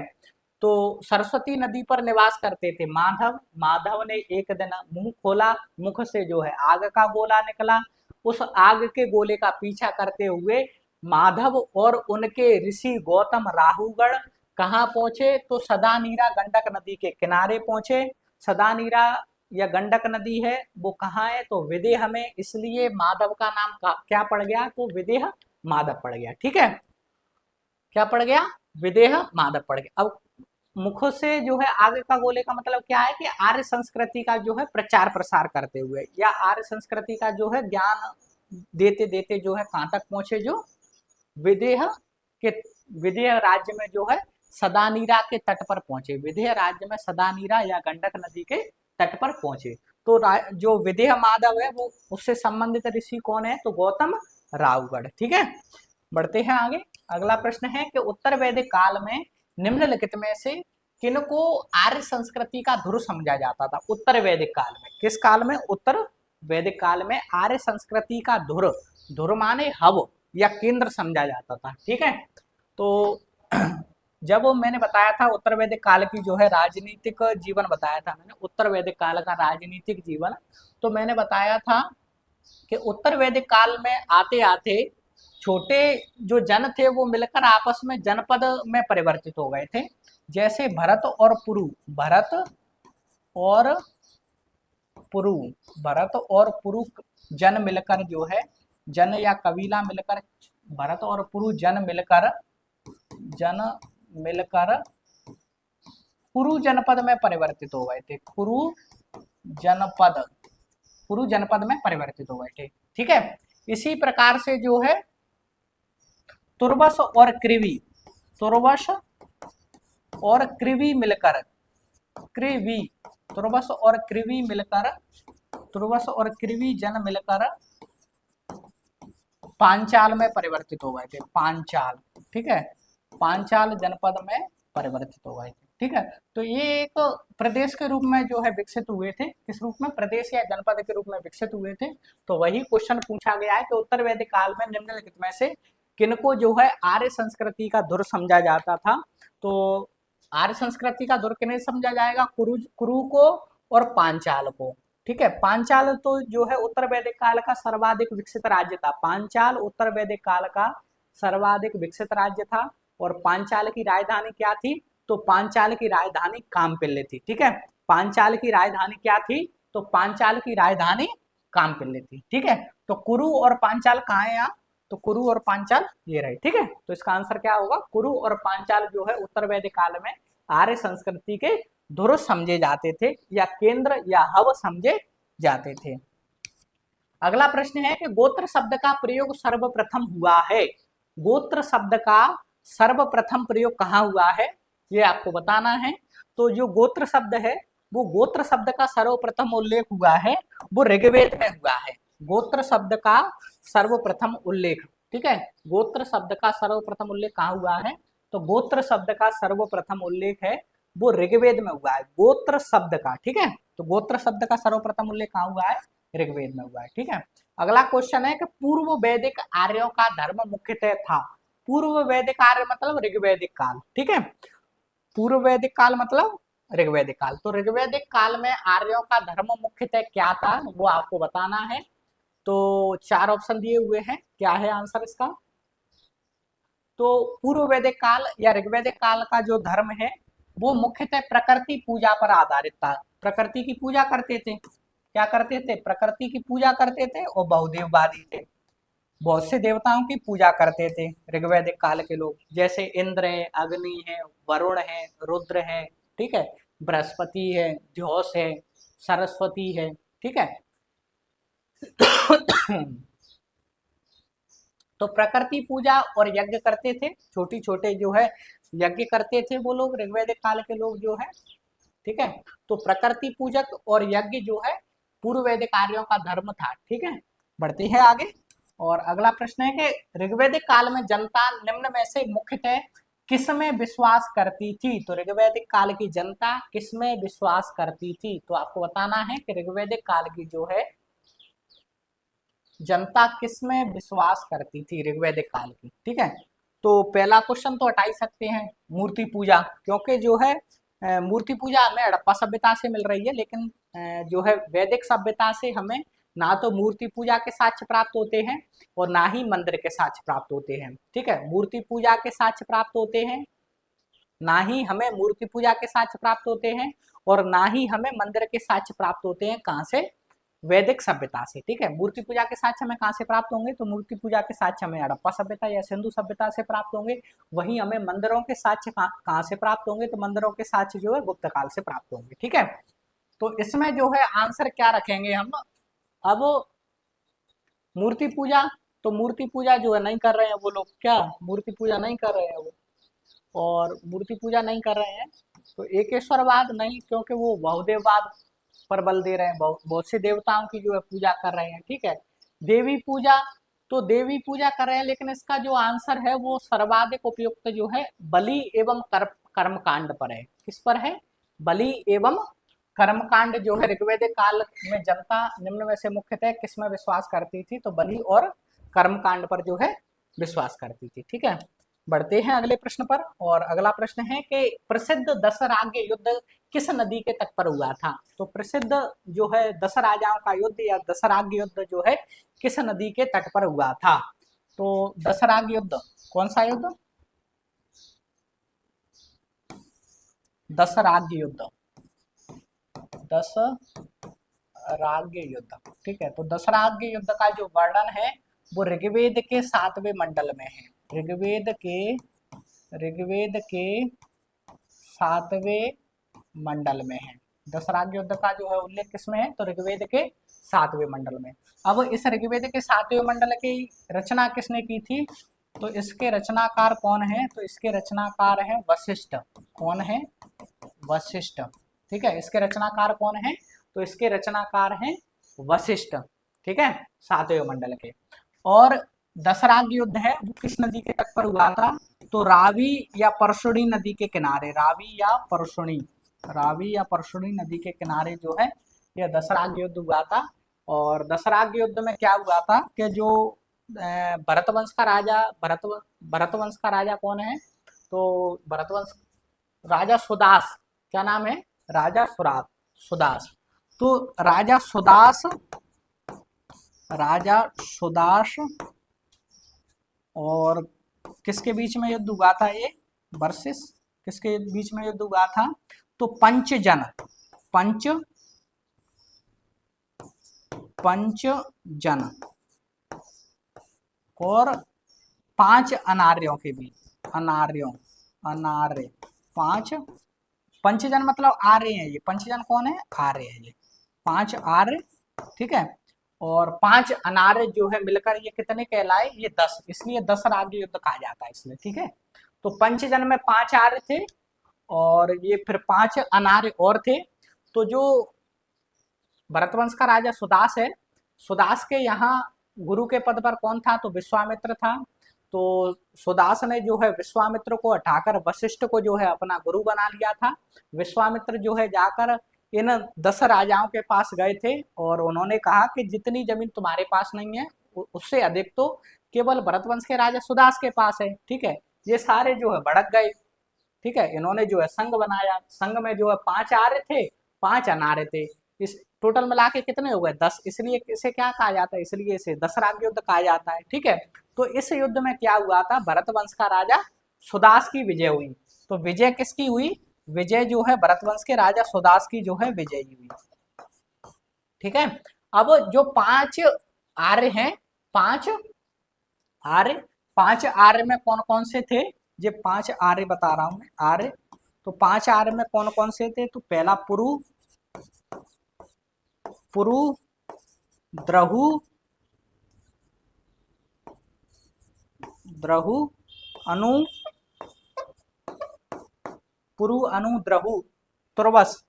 Speaker 1: तो सरस्वती नदी पर निवास करते थे माधव। माधव ने एक दिन मुंह खोला, मुख से जो है आग का गोला निकला। उस आग के गोले का पीछा करते हुए माधव और उनके ऋषि गौतम राहुगण कहाँ पहुंचे? तो सदानीरा गंडक नदी के किनारे पहुंचे। सदानीरा या गंडक नदी है वो कहाँ है? तो विदेह में, इसलिए माधव का नाम क्या पड़ गया? तो विदेह माधव पड़ गया, ठीक है। क्या पड़ गया? विदेह माधव पड़ गया। अब मुख से जो है आगे का गोले का मतलब क्या है? कि आर्य संस्कृति का जो है प्रचार प्रसार करते हुए, या आर्य संस्कृति का जो है ज्ञान देते देते जो है कहाँ तक पहुंचे? जो विदेह के, विदेह राज्य में जो है सदानीरा के तट पर पहुंचे। विदेह राज्य में सदानीरा या गंडक नदी के तट पर पहुंचे। तो जो विदेह माधव है वो उससे संबंधित ऋषि कौन है? तो गौतम राहुगढ़, ठीक है। बढ़ते हैं आगे। अगला प्रश्न है कि उत्तर वैदिक काल में निम्नलिखित में से किनको आर्य संस्कृति का धुर समझा जाता था? उत्तर वैदिक काल में, किस काल में? उत्तर वैदिक काल में आर्य संस्कृति का धुर, धुर माने हब या केंद्र समझा जाता था, ठीक है। तो जब मैंने बताया था उत्तर वैदिक काल की जो है राजनीतिक जीवन बताया था मैंने, उत्तर वैदिक काल का राजनीतिक जीवन, तो मैंने बताया था कि उत्तर वैदिक काल में आते आते छोटे जो जन थे वो मिलकर आपस में जनपद में परिवर्तित हो गए थे। जैसे भरत और पुरु, भरत और पुरु, भरत और पुरु जन मिलकर जो है, जन या कबीला मिलकर, भरत और पुरु जन मिलकर पुरु जनपद में परिवर्तित हो गए थे। पुरु जनपद में परिवर्तित हो गए थे, ठीक है। इसी प्रकार से जो है तुर्वस और कृवि, तुर्वस और कृवि मिलकर, कृवि, तुर्वस और कृवि मिलकर, तुर्वस और कृवि जन मिलकर पांचाल में परिवर्तित हो गए थे। पांचाल, ठीक है, पांचाल जनपद में परिवर्तित हो गए थे, ठीक है। तो ये एक प्रदेश के रूप में जो है विकसित हुए थे। किस रूप में? प्रदेश या जनपद के रूप में विकसित हुए थे। तो वही क्वेश्चन पूछा गया है कि उत्तर वैदिक काल में निम्नलिखित में से किनको जो है आर्य संस्कृति का धुर समझा जाता था? तो आर्य संस्कृति का धुर किन्हें समझा जाएगा? कुरु को और पांचाल को, ठीक है। पांचाल तो जो है उत्तर वैदिक काल का सर्वाधिक विकसित राज्य था। पांचाल उत्तर वैदिक काल का सर्वाधिक विकसित राज्य था। और पांचाल की राजधानी क्या थी? तो पांचाल की राजधानी कामपिल्ले थी, ठीक है। पांचाल की राजधानी क्या थी? तो पांचाल की राजधानी कामपिल्ले थी, ठीक है। तो कुरु और पांचाल कहाँ है यहाँ? तो कुरु और पांचाल ये रहे, ठीक है। तो इसका आंसर क्या होगा? कुरु और पांचाल जो है उत्तर वैदिक काल में आर्य संस्कृति के धुर समझे जाते थे, या केंद्र या हब समझे जाते थे। अगला प्रश्न है कि गोत्र शब्द का प्रयोग सर्वप्रथम हुआ है। गोत्र शब्द का सर्वप्रथम प्रयोग कहाँ हुआ है, ये आपको बताना है। तो जो गोत्र शब्द है, वो गोत्र शब्द का सर्वप्रथम उल्लेख हुआ है वो ऋग्वेद में हुआ है। गोत्र शब्द का सर्वप्रथम उल्लेख, ठीक है। गोत्र शब्द का सर्वप्रथम उल्लेख कहाँ हुआ है? तो गोत्र शब्द का सर्वप्रथम उल्लेख है वो ऋग्वेद में हुआ है, गोत्र शब्द का, ठीक है। तो गोत्र शब्द का सर्वप्रथम उल्लेख कहाँ हुआ है? ऋग्वेद में हुआ है, ठीक है। अगला क्वेश्चन है कि पूर्व वैदिक आर्यों का धर्म मुख्यतः था। पूर्व वैदिक आर्य मतलब ऋग्वैदिक काल, ठीक है। पूर्व वैदिक काल मतलब ऋग्वैदिक काल। तो ऋग्वैदिक काल में आर्यों का धर्म मुख्यतः क्या था वो आपको बताना है। तो 4 ऑप्शन दिए हुए हैं, क्या है आंसर इसका? तो पूर्व वैदिक काल या ऋग्वैदिक काल का जो धर्म है वो मुख्यतः प्रकृति पूजा पर आधारित था। प्रकृति की पूजा करते थे। क्या करते थे? प्रकृति की पूजा करते थे और बहुदेववादी थे। बहुत से देवताओं की पूजा करते थे ऋग्वैदिक काल के लोग, जैसे इंद्र है, अग्नि है, वरुण है, रुद्र है, ठीक है, बृहस्पति है, ध्योस है, सरस्वती है, ठीक है। तो प्रकृति पूजा और यज्ञ करते थे, छोटी छोटे जो है यज्ञ करते थे वो लोग, ऋग्वैदिक काल के लोग जो है, ठीक है। तो प्रकृति पूजक और यज्ञ जो है पूर्व वैदिक आर्यों का धर्म था, ठीक है। बढ़ते हैं आगे। और अगला प्रश्न है कि ऋग्वैदिक काल में जनता निम्न में से मुख्यतः किसमें विश्वास करती थी? तो ऋग्वैदिक काल की जनता किसमें विश्वास करती थी? तो आपको बताना है कि ऋग्वैदिक काल की जो है जनता किसमें विश्वास करती थी ऋग्वैदिक काल की, ठीक है। तो पहला क्वेश्चन तो हटा ही सकते हैं, मूर्ति पूजा, क्योंकि जो है मूर्ति पूजा हमें हड़प्पा सभ्यता से मिल रही है, लेकिन जो है वैदिक सभ्यता से हमें ना तो मूर्ति पूजा के साक्ष्य प्राप्त होते हैं और ना ही मंदिर के साक्ष्य प्राप्त होते हैं, ठीक है। मूर्ति पूजा के साक्ष्य प्राप्त होते हैं, ना ही हमें मूर्ति पूजा के साक्ष्य प्राप्त होते हैं और ना ही हमें मंदिर के साक्ष्य प्राप्त होते हैं। कहाँ से? वैदिक सभ्यता से, ठीक है। मूर्ति पूजा के साक्ष्य हमें कहाँ से प्राप्त होंगे? तो मूर्ति पूजा के साक्ष्य हमें हड़प्पा सभ्यता या सिंधु सभ्यता से प्राप्त होंगे। वहीं हमें मंदिरों के साक्ष्य कहाँ से प्राप्त होंगे? तो मंदिरों के साक्ष्य जो है गुप्त काल से प्राप्त होंगे, ठीक है। तो इसमें जो है आंसर क्या रखेंगे हम? अब मूर्ति पूजा, तो मूर्ति पूजा जो है नहीं कर रहे हैं वो लोग, क्या मूर्ति पूजा नहीं कर रहे हैं वो, और मूर्ति पूजा नहीं कर रहे हैं तो एकेश्वरवाद नहीं, क्योंकि वो बहुदेववाद पर बल दे रहे हैं, बहुत बहुत से देवताओं की जो है पूजा कर रहे हैं, ठीक है। देवी पूजा, तो देवी पूजा कर रहे हैं, लेकिन इसका जो आंसर है वो सर्वाधिक उपयुक्त जो है बलि एवं कर्मकांड पर है। किस पर है? बलि एवं कर्मकांड जो है ऋग्वैदिक काल में जनता निम्न में से मुख्यतः किसमें विश्वास करती थी? तो बलि और कर्मकांड पर जो है विश्वास करती थी, ठीक है। बढ़ते हैं अगले प्रश्न पर। और अगला प्रश्न है कि प्रसिद्ध दशराज्य युद्ध किस नदी के तट पर हुआ था? तो प्रसिद्ध जो है दस राजाओं का युद्ध या दशराज्य युद्ध जो है किस नदी के तट पर हुआ था? तो दशराज्य युद्ध कौन सा युद्ध? दशराज्य युद्ध, दशराज्य युद्ध, ठीक है। तो दशराज्य युद्ध का जो वर्णन है वो ऋग्वेद के 7वें मंडल में है। ऋग्वेद के 7वें मंडल में है। दशराज्य युद्ध का जो है उल्लेख किसमें है? तो ऋग्वेद के 7वें मंडल में। अब इस ऋग्वेद के 7वें मंडल की रचना किसने की थी? तो इसके रचनाकार कौन है? तो इसके रचनाकार है वशिष्ठ। कौन है? वशिष्ठ, ठीक है। इसके रचनाकार कौन है? तो इसके रचनाकार हैं वशिष्ठ, ठीक है, 7वें मंडल के। और दशराज्य युद्ध है वो किस नदी के तट पर हुआ था? तो रावी या परशुणी नदी के किनारे, रावी या परशुणी नदी के किनारे जो है यह दशराज्य युद्ध हुआ था। और दशराज्य युद्ध में क्या हुआ था कि जो भरतवंश का राजा, भरतवंश का राजा कौन है? तो भरतवंश राजा सुदास, क्या नाम है? राजा सुदास। तो राजा सुदास और किसके बीच में युद्ध हुआ था ये? वर्सेस किसके बीच में युद्ध हुआ था? तो पंचजन और 5 अनार्यों के बीच। अनार्य 5, पंचजन मतलब आर्य हैं ये। पंचजन कौन है? आर्य है ये, 5 आर्य, ठीक है। और 5 अनार्य जो है मिलकर ये कितने कहलाए? ये 10, इसलिए 10 राज्य युद्ध कहा जाता है इसलिए, ठीक है। तो पंचजन में 5 आर्य थे और ये फिर 5 अनार्य और थे। तो जो भरतवंश का राजा सुदास है, सुदास के यहाँ गुरु के पद पर कौन था? तो विश्वामित्र था। तो सुदास ने जो है विश्वामित्र को हटाकर वशिष्ठ को जो है अपना गुरु बना लिया था। विश्वामित्र जो है जाकर इन 10 राजाओं के पास गए थे और उन्होंने कहा कि जितनी जमीन तुम्हारे पास नहीं है उससे अधिक तो केवल भरतवंश के राजा सुदास के पास है, ठीक है। ये सारे जो है भड़क गए, ठीक है। इन्होंने जो है संघ बनाया, संघ में जो है 5 आर्य थे, 5 अनार्य थे। इस टोटल मिला के कितने हो गए 10, इसलिए इसे क्या कहा जाता है, इसलिए इसे दशरथ युद्ध कहा जाता है। ठीक है, तो इस युद्ध में क्या हुआ था, भरत वंश का राजा सुदास की विजय हुई। तो विजय किसकी हुई, विजय जो है भरत वंश के राजा सुदास की जो है विजय हुई। ठीक है, अब जो 5 आर्य हैं, 5 आर्य, 5 आर्य में कौन कौन से थे, ये 5 आर्य बता रहा हूं मैं आर्य। तो 5 आर्य में कौन कौन से थे, तो पहला पुरु, पुरु, द्रहु, द्रहु, अनु, पुरु, अनु, द्रहु, तुर्वस,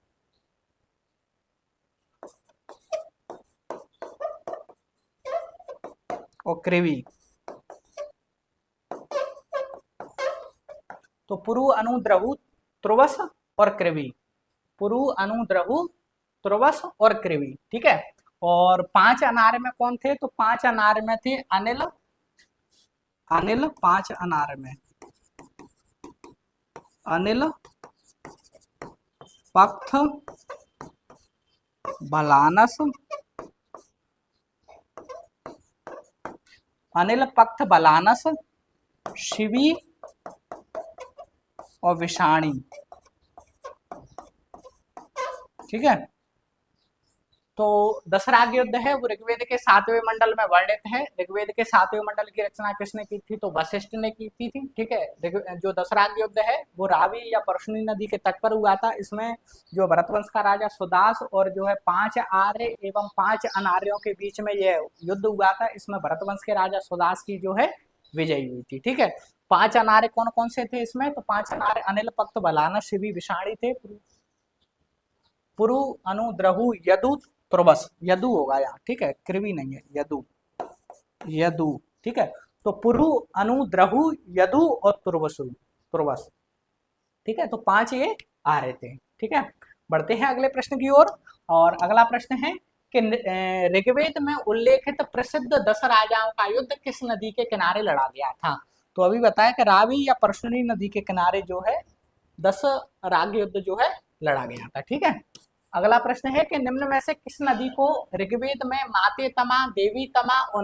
Speaker 1: और कृवि। तो पुरु, अनु, द्रहु, तुर्वस और कृवि, पुरु, अनु, द्रहु, तुर्वस और कृवि। ठीक है, और 5 अनार्य में कौन थे, तो 5 अनार्य में थे अनिल, अनिल 5 अनार्य में, अनिल, पक्थ, बलानस, अनिल, पक्थ, बलानस, शिवी और विषाणी। ठीक है, तो दशराग युद्ध है वो ऋग्वेद के 7वें मंडल में वर्णित है। ऋग्वेद के 7वें मंडल की रचना किसने की थी, तो वशिष्ठ ने की थी। ठीक है, जो दशराग युद्ध है वो रावी या परशुनी नदी के तट पर हुआ था। इसमें जो भरतवंश का राजा सुदास और जो है 5 आर्य एवं 5 अनार्यों के बीच में यह युद्ध हुआ था। इसमें भरतवंश के राजा सुदास की जो है विजयी हुई थी। ठीक है, 5 अनार्य कौन कौन से थे इसमें, तो 5 अनार्य अनिल, पक्त, बलाना, शिवी, विषाणी थे। पुरु, अनु, द्रहु, यदु, तुर्वस, यदु होगा यहाँ। ठीक है, कृवि नहीं है, यदु, यदु। ठीक है, तो पुरु, अनु, द्रहु, यदु और तुर्वसु, तुर्वस। ठीक है, तो 5 ये आ रहे थे। ठीक है, बढ़ते हैं अगले प्रश्न की ओर। और अगला प्रश्न है कि ऋग्वेद में उल्लेखित प्रसिद्ध 10 राजाओं का युद्ध किस नदी के किनारे लड़ा गया था। तो अभी बताया कि रावी या परशुनी नदी के किनारे जो है 10 राग युद्ध जो है लड़ा गया था। ठीक है, अगला प्रश्न है कि निम्न में से किस नदी को ऋग्वेद में माते तमा, देवी तमा और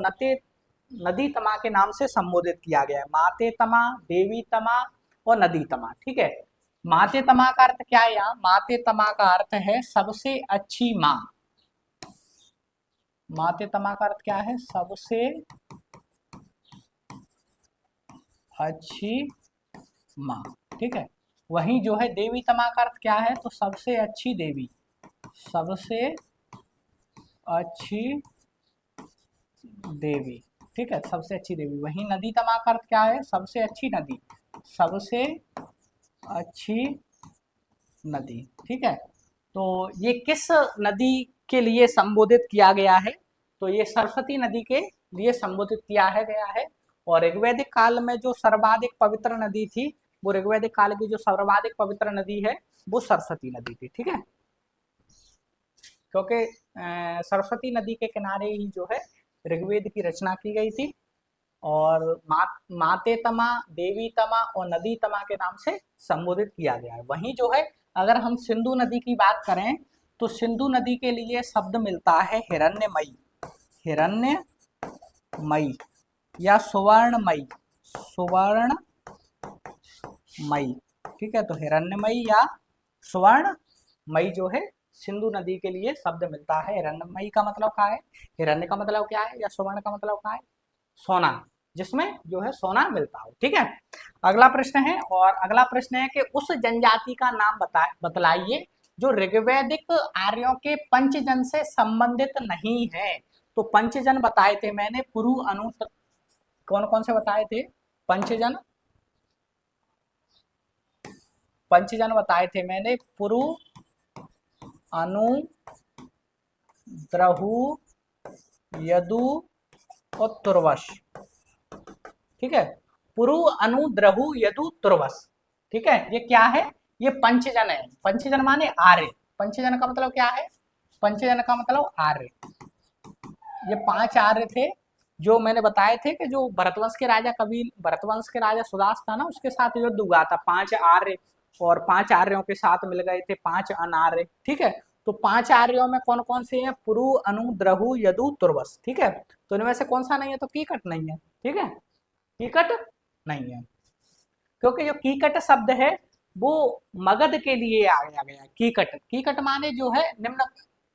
Speaker 1: नदी तमा के नाम से संबोधित किया गया है। माते तमा, देवी तमा और नदी तमा। ठीक है, माते तमा का अर्थ क्या है, यहाँ माते तमा का अर्थ है सबसे अच्छी माँ। माते तमा का अर्थ क्या है, सबसे अच्छी माँ। ठीक है, वहीं जो है देवी तमा का अर्थ क्या है, तो सबसे अच्छी देवी, सबसे अच्छी देवी। ठीक है, सबसे अच्छी देवी। वहीं नदी तमा का अर्थ क्या है, सबसे अच्छी नदी, सबसे अच्छी नदी। ठीक है, तो ये किस नदी के लिए संबोधित किया गया है, तो ये सरस्वती नदी के लिए संबोधित किया है गया है। और ऋग्वैदिक काल में जो सर्वाधिक पवित्र नदी थी, वो ऋग्वैदिक काल की जो सर्वाधिक पवित्र नदी है वो सरस्वती नदी थी। ठीक है, क्योंकि सरस्वती नदी के किनारे ही जो है ऋग्वेद की रचना की गई थी। और माते तमा, देवी तमा और नदी तमा के नाम से संबोधित किया गया है। वहीं जो है अगर हम सिंधु नदी की बात करें तो सिंधु नदी के लिए शब्द मिलता है हिरण्यमयी, हिरण्यमयी या सुवर्णमयी, सुवर्णमयी। ठीक है, तो हिरण्यमयी या सुवर्णमयी जो है सिंधु नदी के लिए शब्द मिलता है। हिरण्यमयी का मतलब क्या है, हिरण्य का मतलब क्या है या सुवर्ण का मतलब क्या है, सोना, जिसमें जो है सोना मिलता हो। ठीक है, अगला प्रश्न है। और अगला प्रश्न है कि उस जनजाति का नाम बतलाइए जो ऋग्वैदिक आर्यों के पंचजन से संबंधित नहीं है। तो पंचजन बताए थे मैंने, पुरु, अनु, कौन कौन से बताए थे, पंचजन, पंचजन बताए थे मैंने, पुरु, अनु, द्रहु, यदु और तुर्वस। ठीक है, पुरु, अनु, द्रहु, यदु, तुर्वस। ठीक है, ये क्या है, ये पंचजन है। पंचजन माने आर्य। पंचजन का मतलब क्या है, पंचजन का मतलब आर्य। ये 5 आर्य थे जो मैंने बताए थे कि जो भरतवंश के राजा भरतवंश के राजा सुदास था ना, उसके साथ युद्ध हुआ था। 5 आर्य और 5 आर्यों के साथ मिल गए थे 5 अनार्य। ठीक है, तो 5 आर्यों में कौन कौन से हैं? पुरु, अनु, द्रहु, यदु, तुर्वस। ठीक है, तो इनमें से कौन सा नहीं है? तो कीकट नहीं है। ठीक है, कीकट नहीं है, क्योंकि जो कीकट शब्द है वो मगध के लिए आया गया है। कीकट, कीकट माने जो है निम्न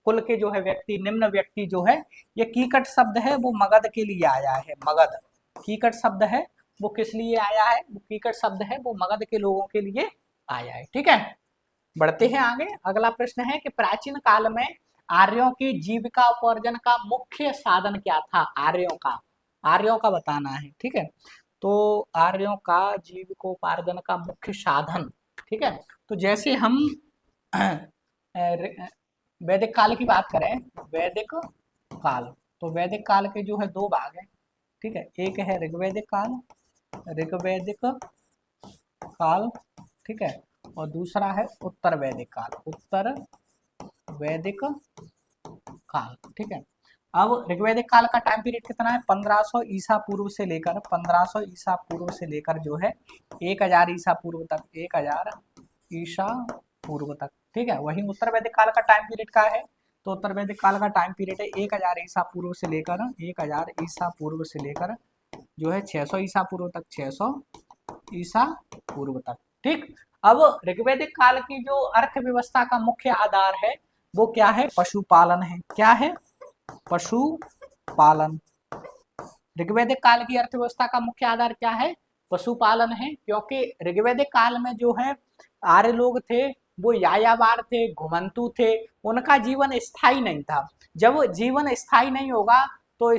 Speaker 1: कुल के जो है व्यक्ति, निम्न व्यक्ति जो है, ये कीकट शब्द है वो मगध के लिए आया है। मगध, कीकट शब्द है वो किस लिए आया है? वो कीकट शब्द है वो मगध के लोगों के लिए आया है। ठीक है, बढ़ते हैं आगे। अगला प्रश्न है कि प्राचीन काल में आर्यों की जीविका उपार्जन का मुख्य साधन क्या था? आर्यों का, आर्यों का बताना है। ठीक है, तो आर्यों का जीविकोपार्जन का मुख्य साधन। ठीक है, तो जैसे हम वैदिक काल की बात करें, वैदिक काल, तो वैदिक काल के जो है दो भाग हैं। ठीक है, एक है ऋग्वैदिक काल, ऋग्वैदिक काल, ठीक है, और दूसरा है उत्तर वैदिक काल, उत्तर वैदिक काल। ठीक है, अब ऋग्वैदिक काल का टाइम पीरियड कितना है? 1500 ईसा पूर्व से लेकर 1500 ईसा पूर्व से लेकर जो है 1000 ईसा पूर्व तक, 1000 ईसा पूर्व तक। ठीक है, वही उत्तर वैदिक काल का टाइम पीरियड का है, तो उत्तर वैदिक काल का टाइम पीरियड है 1000 ईसा पूर्व से लेकर 1000 ईसा पूर्व से लेकर जो है 600 ईसा पूर्व तक, 600 ईसा पूर्व तक। ठीक, अब ऋग्वैदिक काल की जो अर्थव्यवस्था का मुख्य आधार है वो क्या है? पशुपालन है। क्या है? पशुपालन। ऋग्वैदिक काल की अर्थव्यवस्था का मुख्य आधार क्या है? पशुपालन है, क्योंकि ऋग्वैदिक काल में जो है आर्य लोग थे वो यायावार थे, घुमंतु थे, उनका जीवन स्थायी नहीं था। जब जीवन स्थायी नहीं होगा तो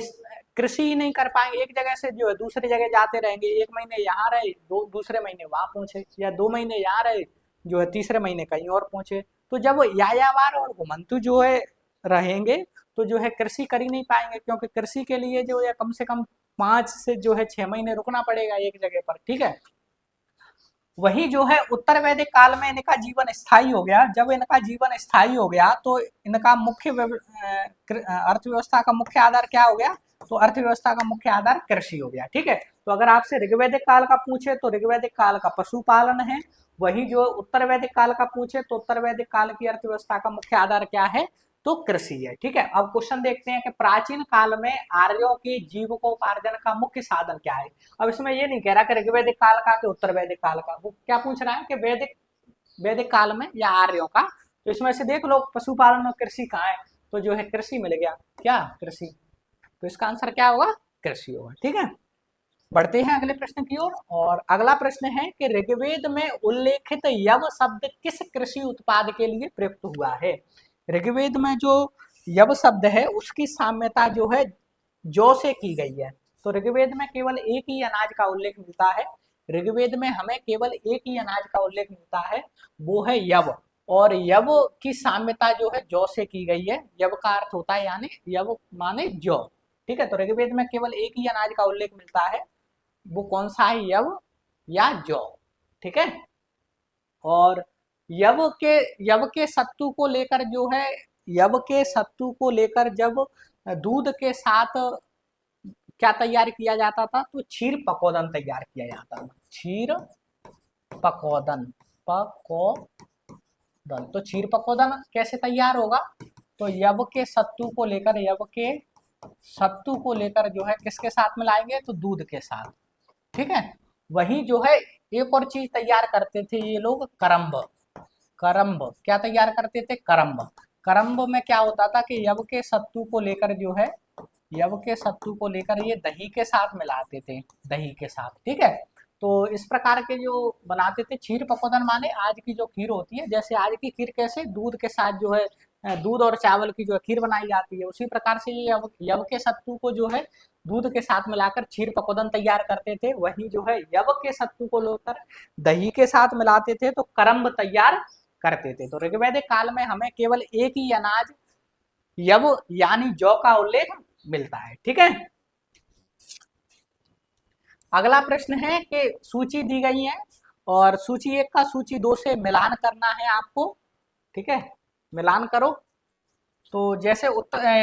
Speaker 1: कृषि ही नहीं कर पाएंगे, एक जगह से जो है दूसरी जगह जाते रहेंगे, एक महीने यहाँ रहे, दूसरे महीने वहां पहुंचे, या 2 महीने यहाँ रहे जो है तीसरे महीने कहीं और पहुंचे। तो जब यायावार और घुमंतु जो है रहेंगे तो जो है कृषि कर ही नहीं पाएंगे, क्योंकि कृषि के लिए जो है कम से कम 5 से जो है 6 महीने रुकना पड़ेगा एक जगह पर। ठीक है, वही जो है उत्तर वैदिक काल में इनका जीवन स्थायी हो गया। जब इनका जीवन स्थायी हो गया तो इनका मुख्य अर्थव्यवस्था का मुख्य आधार क्या हो गया? तो अर्थव्यवस्था का मुख्य आधार कृषि हो गया। ठीक है, तो अगर आपसे ऋग्वैदिक काल का पूछे तो ऋग्वैदिक काल का पशुपालन है, वही जो उत्तर वैदिक काल का पूछे तो उत्तर वैदिक काल की अर्थव्यवस्था का मुख्य आधार क्या है? तो कृषि है। ठीक है, अब क्वेश्चन देखते हैं कि प्राचीन काल में आर्यों के जीविकोपार्जन का मुख्य साधन क्या है। अब इसमें ये नहीं कह रहा कि ऋग्वैदिक काल का कि उत्तर वैदिक काल का, वो क्या पूछ रहा है कि वैदिक काल में या आर्यों का। तो इसमें से देख लो पशुपालन और कृषि कहाँ है, तो जो है कृषि मिल गया। क्या? कृषि, तो इसका आंसर क्या होगा? कृषि होगा। ठीक है, बढ़ते हैं अगले प्रश्न की ओर। और अगला प्रश्न है कि ऋग्वेद में उल्लेखित यव शब्द किस कृषि उत्पाद के लिए प्रयुक्त हुआ है? ऋग्वेद में जो यव शब्द है उसकी साम्यता जो है जौ से की गई है। तो ऋग्वेद में केवल एक ही अनाज का उल्लेख मिलता है, ऋग्वेद में हमें केवल एक ही अनाज का उल्लेख मिलता है, वो है यव। और यव की साम्यता जो है जौ से की गई है। यव का अर्थ होता है यानी यव माने जौ। ठीक है, तो ऋग्वेद में केवल एक ही अनाज का उल्लेख मिलता है, वो कौन सा है? यव या जौ। ठीक है, और यव के सत्तू को लेकर जो है, यव के सत्तू को लेकर जब दूध के साथ क्या तैयार किया जाता था? तो क्षीर पकोदन तैयार किया जाता था। क्षीर पकोदन, तो क्षीर पकोदन कैसे तैयार होगा? तो यव के सत्तू को लेकर, यव के सत्तू को लेकर जो है किसके साथ मिलाएंगे? तो दूध के साथ। ठीक है, वही जो है एक और चीज तैयार करते थे ये लोग, करम्ब। करम्ब क्या तैयार करते थे? करम्ब। करम्ब में क्या होता था कि यव के सत्तू को लेकर जो है, यव के सत्तू को लेकर ये दही के साथ मिलाते थे, दही के साथ। ठीक है, तो इस प्रकार के जो बनाते थे क्षीर पकोदन, माने आज की जो खीर होती है, जैसे आज की खीर कैसे दूध के साथ जो है दूध और चावल की जो खीर बनाई जाती है, उसी प्रकार से ये यव के सत्तू को जो है दूध के साथ मिलाकर क्षीर पकोदन तैयार करते थे। वही जो है यव के सत्तू को लेकर दही के साथ मिलाते थे तो करम्ब तैयार करते थे। तो ऋग्वैदिक काल में हमें केवल एक ही अनाज यव यानी जौ का उल्लेख मिलता है। ठीक है, अगला प्रश्न है कि सूची दी गई है और सूची 1 का सूची 2 से मिलान करना है आपको। ठीक है, मिलान करो। तो जैसे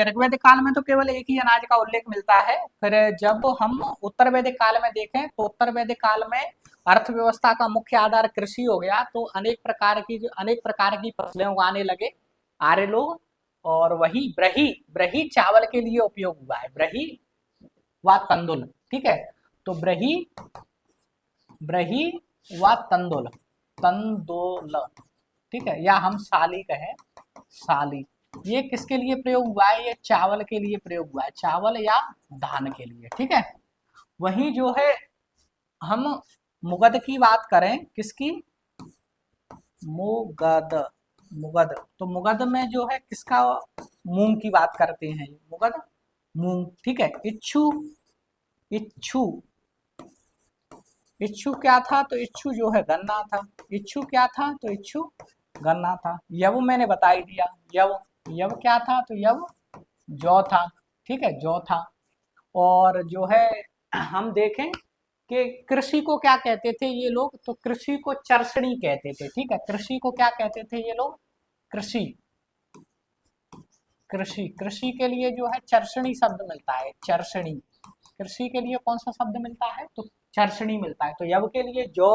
Speaker 1: ऋग्वैदिक काल में तो केवल एक ही अनाज का उल्लेख मिलता है, फिर जब हम उत्तर वैदिक काल में देखें तो उत्तर वैदिक काल में अर्थव्यवस्था का मुख्य आधार कृषि हो गया, तो अनेक प्रकार की फसलें उगाने लगे। आर्य लोग। और वही ब्रही, ब्रही चावल के लिए उपयोग हुआ है, ब्रही व तंदुल, ठीक है। तो ब्रही, ब्रही व तंदुल, तंदोल, ठीक है, या हम साली कहें, साली, ये किसके लिए प्रयोग हुआ है? ये चावल के लिए प्रयोग हुआ है, चावल या धान के लिए, ठीक है। वही जो है हम मुगद की बात करें, किसकी? मुगद, मुगद, तो मुगद में जो है किसका, मूंग की बात करते हैं, मुगद मूंग, ठीक है। इच्छु, इच्छु, इच्छु क्या था? तो इच्छु जो है गन्ना था, इच्छु क्या था? तो इच्छु गन्ना था। यव मैंने बता ही दिया, यव, यव क्या था? तो यव जौ था, ठीक है, जौ था। और जो है हम देखें कि कृषि को क्या कहते थे ये लोग? तो कृषि को चर्षणी कहते थे, ठीक है। कृषि को क्या कहते थे ये लोग? कृषि, कृषि, कृषि के लिए जो है चर्षणी शब्द मिलता है, चर्षणी। कृषि के लिए कौन सा शब्द मिलता है? तो चर्षणी मिलता है। तो यव के लिए जौ,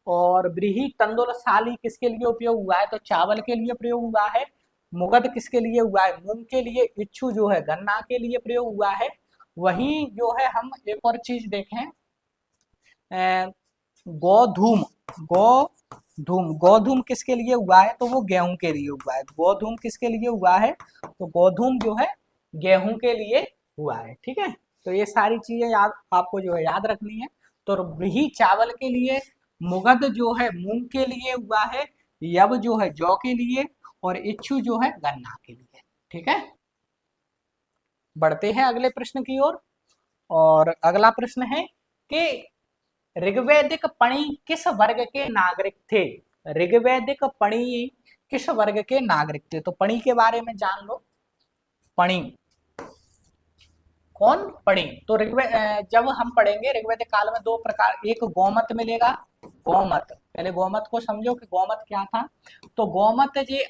Speaker 1: और ब्रीही, तंदुल, साली किसके लिए उपयोग हुआ है? तो चावल के लिए प्रयोग हुआ है। मुगद किसके लिए हुआ है? मूंग के लिए। इच्छु जो है गन्ना के लिए प्रयोग हुआ है। वही जो है हम एक और चीज देखें, गोधूम, गोधूम, गोधूम किसके लिए हुआ है? तो वो गेहूं के लिए हुआ है। गोधूम किसके लिए हुआ है? तो गोधूम जो है गेहूं के लिए हुआ है, ठीक है। तो ये सारी चीजें याद, आपको जो है याद रखनी है। तो ब्रीही चावल के लिए, मुगद जो है मूंग के लिए हुआ है, यव जो है जौ के लिए, और इच्छु जो है गन्ना के लिए, ठीक है। बढ़ते हैं अगले प्रश्न की ओर। और अगला प्रश्न है कि ऋग्वैदिक पणि किस वर्ग के नागरिक थे? ऋग्वैदिक पणि किस वर्ग के नागरिक थे? तो पणि के बारे में जान लो। पणि कौन? पणि। तो जब हम पढ़ेंगे ऋग्वैदिक काल में दो प्रकार, एक गौमत मिलेगा, गौमत, पहले गौमत को समझो कि गौमत क्या था। तो गौमत ये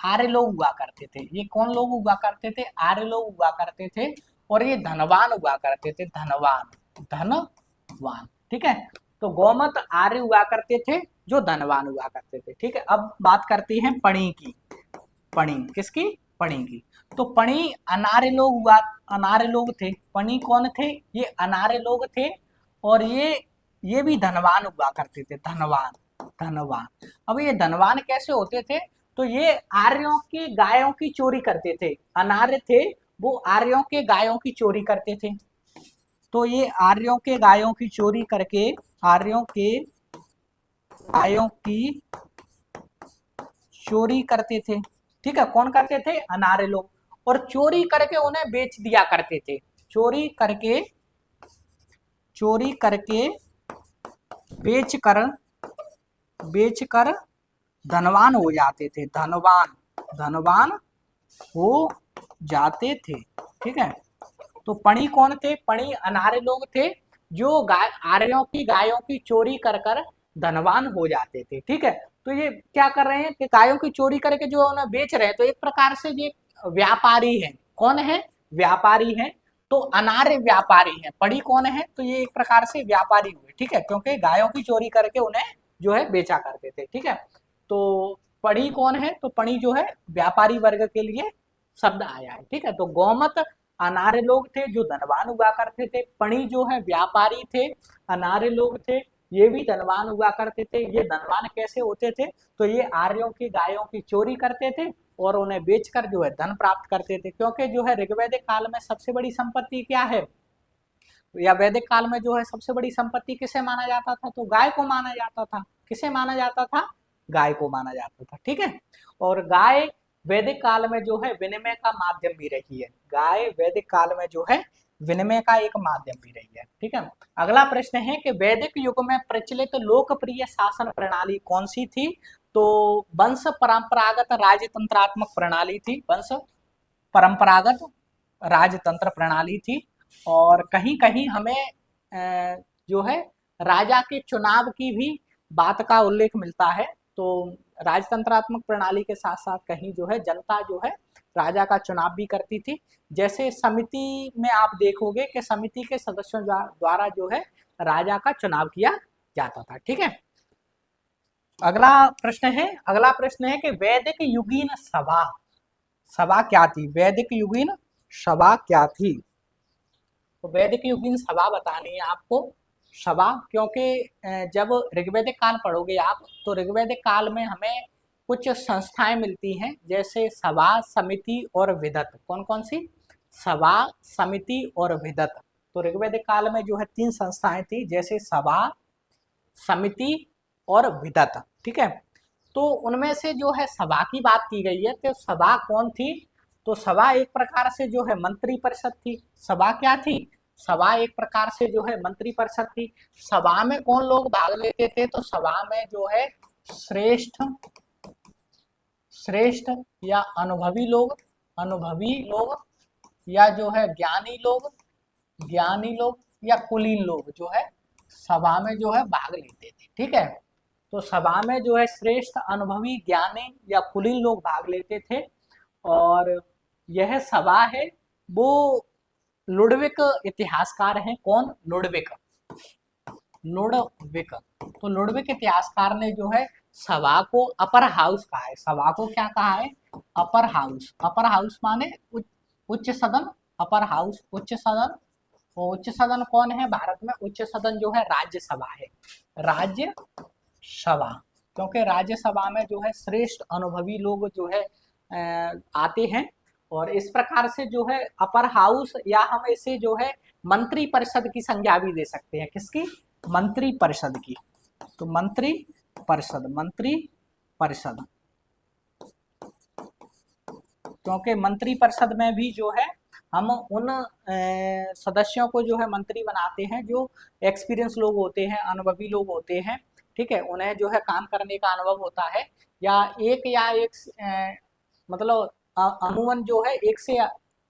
Speaker 1: आर्य लोग हुआ करते थे। ये कौन लोग हुआ करते थे? आर्य लोग हुआ करते थे। और ये धनवान हुआ करते थे, धनवान, धनवान, ठीक है। तो गौमत आर्य हुआ करते थे जो धनवान हुआ करते थे, ठीक है। अब बात करती हैं पणि की। पणि किसकी? पणि की। तो पणि अनार्य लोग हुआ, अनार्य लोग थे। पणि कौन थे? ये अनार्य लोग थे। और ये भी धनवान हुआ करते थे, धनवान, धनवान। अब ये धनवान कैसे होते थे? तो ये आर्यों की गायों की चोरी करते थे। अनार्य थे, वो आर्यों के गायों की चोरी करते थे। तो ये आर्यों के गायों की चोरी करके, आर्यों के गायों की चोरी करते थे, ठीक है। कौन करते थे? अनार्य लोग। और चोरी करके उन्हें बेच दिया करते थे। चोरी करके, चोरी करके बेचकर, बेचकर धनवान हो जाते थे, धनवान, धनवान हो जाते थे, ठीक है। तो पणि कौन थे? पणि अनार्य लोग थे जो गाय, आर्यों की गायों की चोरी कर कर धनवान हो जाते थे, ठीक है। तो ये क्या कर रहे हैं कि गायों की चोरी करके जो उन्हें बेच रहे हैं, तो एक प्रकार से ये व्यापारी है। कौन है? व्यापारी है। तो अनार्य व्यापारी है। पणि कौन है? तो ये एक प्रकार से व्यापारी हुए, ठीक है, क्योंकि गायों की चोरी करके उन्हें जो है बेचा करते थे, ठीक है। तो पणि कौन है? तो पणि जो है व्यापारी वर्ग के लिए शब्द आया है, ठीक है। तो गौमत अनार्य लोग थे जो धनवान हुआ करते थे। पणि जो है व्यापारी थे, अनार्य लोग थे, ये भी धनवान हुआ करते थे। ये धनवान कैसे होते थे? तो ये आर्यों की गायों की चोरी करते थे और उन्हें बेचकर जो है धन प्राप्त करते थे। क्योंकि जो है ऋग्वैदिक काल में सबसे बड़ी संपत्ति क्या है, या वैदिक काल में जो है सबसे बड़ी संपत्ति किसे माना जाता था? तो गाय को माना जाता था। किसे माना जाता था? गाय को माना जाता था, ठीक है। और गाय वैदिक काल में जो है विनिमय का माध्यम भी रही है। गाय वैदिक काल में जो है विनिमय का एक माध्यम भी रही है, ठीक है। अगला प्रश्न है कि वैदिक युग में प्रचलित लोकप्रिय शासन प्रणाली कौन सी थी? तो वंश परंपरागत राजतंत्रात्मक प्रणाली थी, वंश परंपरागत राजतंत्र प्रणाली थी। और कहीं कहीं हमें जो है राजा के चुनाव की भी बात का उल्लेख मिलता है। तो राजतंत्रात्मक प्रणाली के साथ साथ कहीं जो है जनता जो है राजा का चुनाव भी करती थी। जैसे समिति में आप देखोगे कि समिति के सदस्यों द्वारा जो है राजा का चुनाव किया जाता था, ठीक है। अगला प्रश्न है कि वैदिक युगीन सभा, सभा क्या थी? वैदिक युगीन सभा क्या थी? तो वैदिक युगीन सभा बतानी है आपको। सभा, क्योंकि जब ऋग्वैदिक काल पढ़ोगे आप तो ऋग्वैदिक काल में हमें कुछ संस्थाएं मिलती हैं, जैसे सभा, समिति और विदत। कौन कौन सी? सभा, समिति और विदत। तो ऋग्वैदिक काल में जो है 3 संस्थाएं थी, जैसे सभा, समिति और विदत। ठीक है, तो उनमें से जो है सभा की बात की गई है, तो सभा कौन थी? तो सभा एक प्रकार से जो है मंत्री परिषद थी। सभा क्या थी? सभा एक प्रकार से जो है मंत्री परिषद थी। सभा में कौन लोग भाग लेते थे? तो सभा में जो है श्रेष्ठ श्रेष्ठ या अनुभवी लोग या जो है ज्ञानी लोग या कुलीन लोग जो है सभा में जो है भाग लेते थे। ठीक है, तो सभा में जो है श्रेष्ठ, अनुभवी, ज्ञानी या कुलीन लोग भाग लेते थे। और यह सभा है वो लुडविक इतिहासकार हैं। कौन? लुडविक। तो लुडविक इतिहासकार ने जो है सभा को अपर हाउस कहा है। सभा को क्या कहा है? Upper house. अपर हाउस माने उच्च सदन। अपर हाउस उच्च सदन। और उच्च सदन कौन है भारत में? उच्च सदन जो है राज्यसभा है। राज्यसभा, क्योंकि राज्यसभा में जो है श्रेष्ठ अनुभवी लोग जो है आते हैं। और इस प्रकार से जो है अपर हाउस, या हम इसे जो है मंत्री परिषद की संज्ञा भी दे सकते हैं। किसकी? मंत्री परिषद की। तो मंत्री परिषद, क्योंकि मंत्री परिषद में भी जो है हम उन सदस्यों को जो है मंत्री बनाते हैं जो एक्सपीरियंस लोग होते हैं, अनुभवी लोग होते हैं। ठीक है, उन्हें जो है काम करने का अनुभव होता है, या एक मतलब अमूमन जो है एक से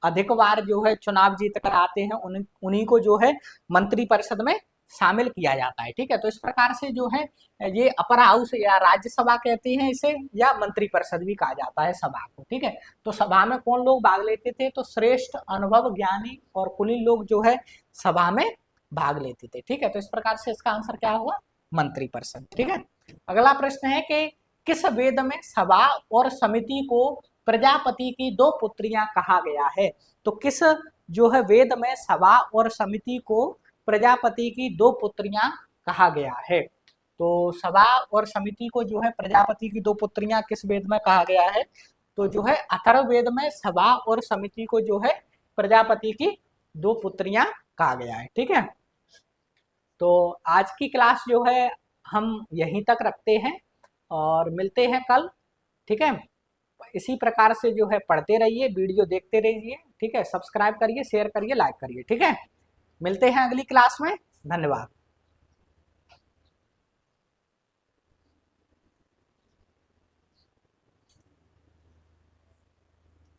Speaker 1: अधिक बार जो है चुनाव जीत कर आते हैं, उन्हीं को जो है मंत्री परिषद में शामिल किया जाता है। ठीक है, तो इस प्रकार से जो है ये अपर हाउस या राज्यसभा कहते हैं इसे, या मंत्री परिषद भी कहा जाता है सभा को। ठीक है, तो सभा में कौन लोग भाग लेते थे? तो श्रेष्ठ, अनुभव, ज्ञानी और कुलीन लोग जो है सभा में भाग लेते थे। ठीक है, तो इस प्रकार से इसका आंसर क्या हुआ? मंत्री परिषद। ठीक है, अगला प्रश्न है कि किस वेद में सभा और समिति को प्रजापति की 2 पुत्रियां कहा गया है? तो किस जो है वेद में सभा और समिति को प्रजापति की 2 पुत्रियां कहा गया है? तो सभा और समिति को जो है प्रजापति की 2 पुत्रियां किस वेद में कहा गया है? तो जो है अथर्ववेद में सभा और समिति को जो है प्रजापति की 2 पुत्रियां कहा गया है। ठीक है, तो आज की क्लास जो है हम यहीं तक रखते हैं और मिलते हैं कल। ठीक है, इसी प्रकार से जो है पढ़ते रहिए, वीडियो देखते रहिए। ठीक है, सब्सक्राइब करिए, शेयर करिए, लाइक करिए। ठीक है, मिलते हैं अगली क्लास में। धन्यवाद।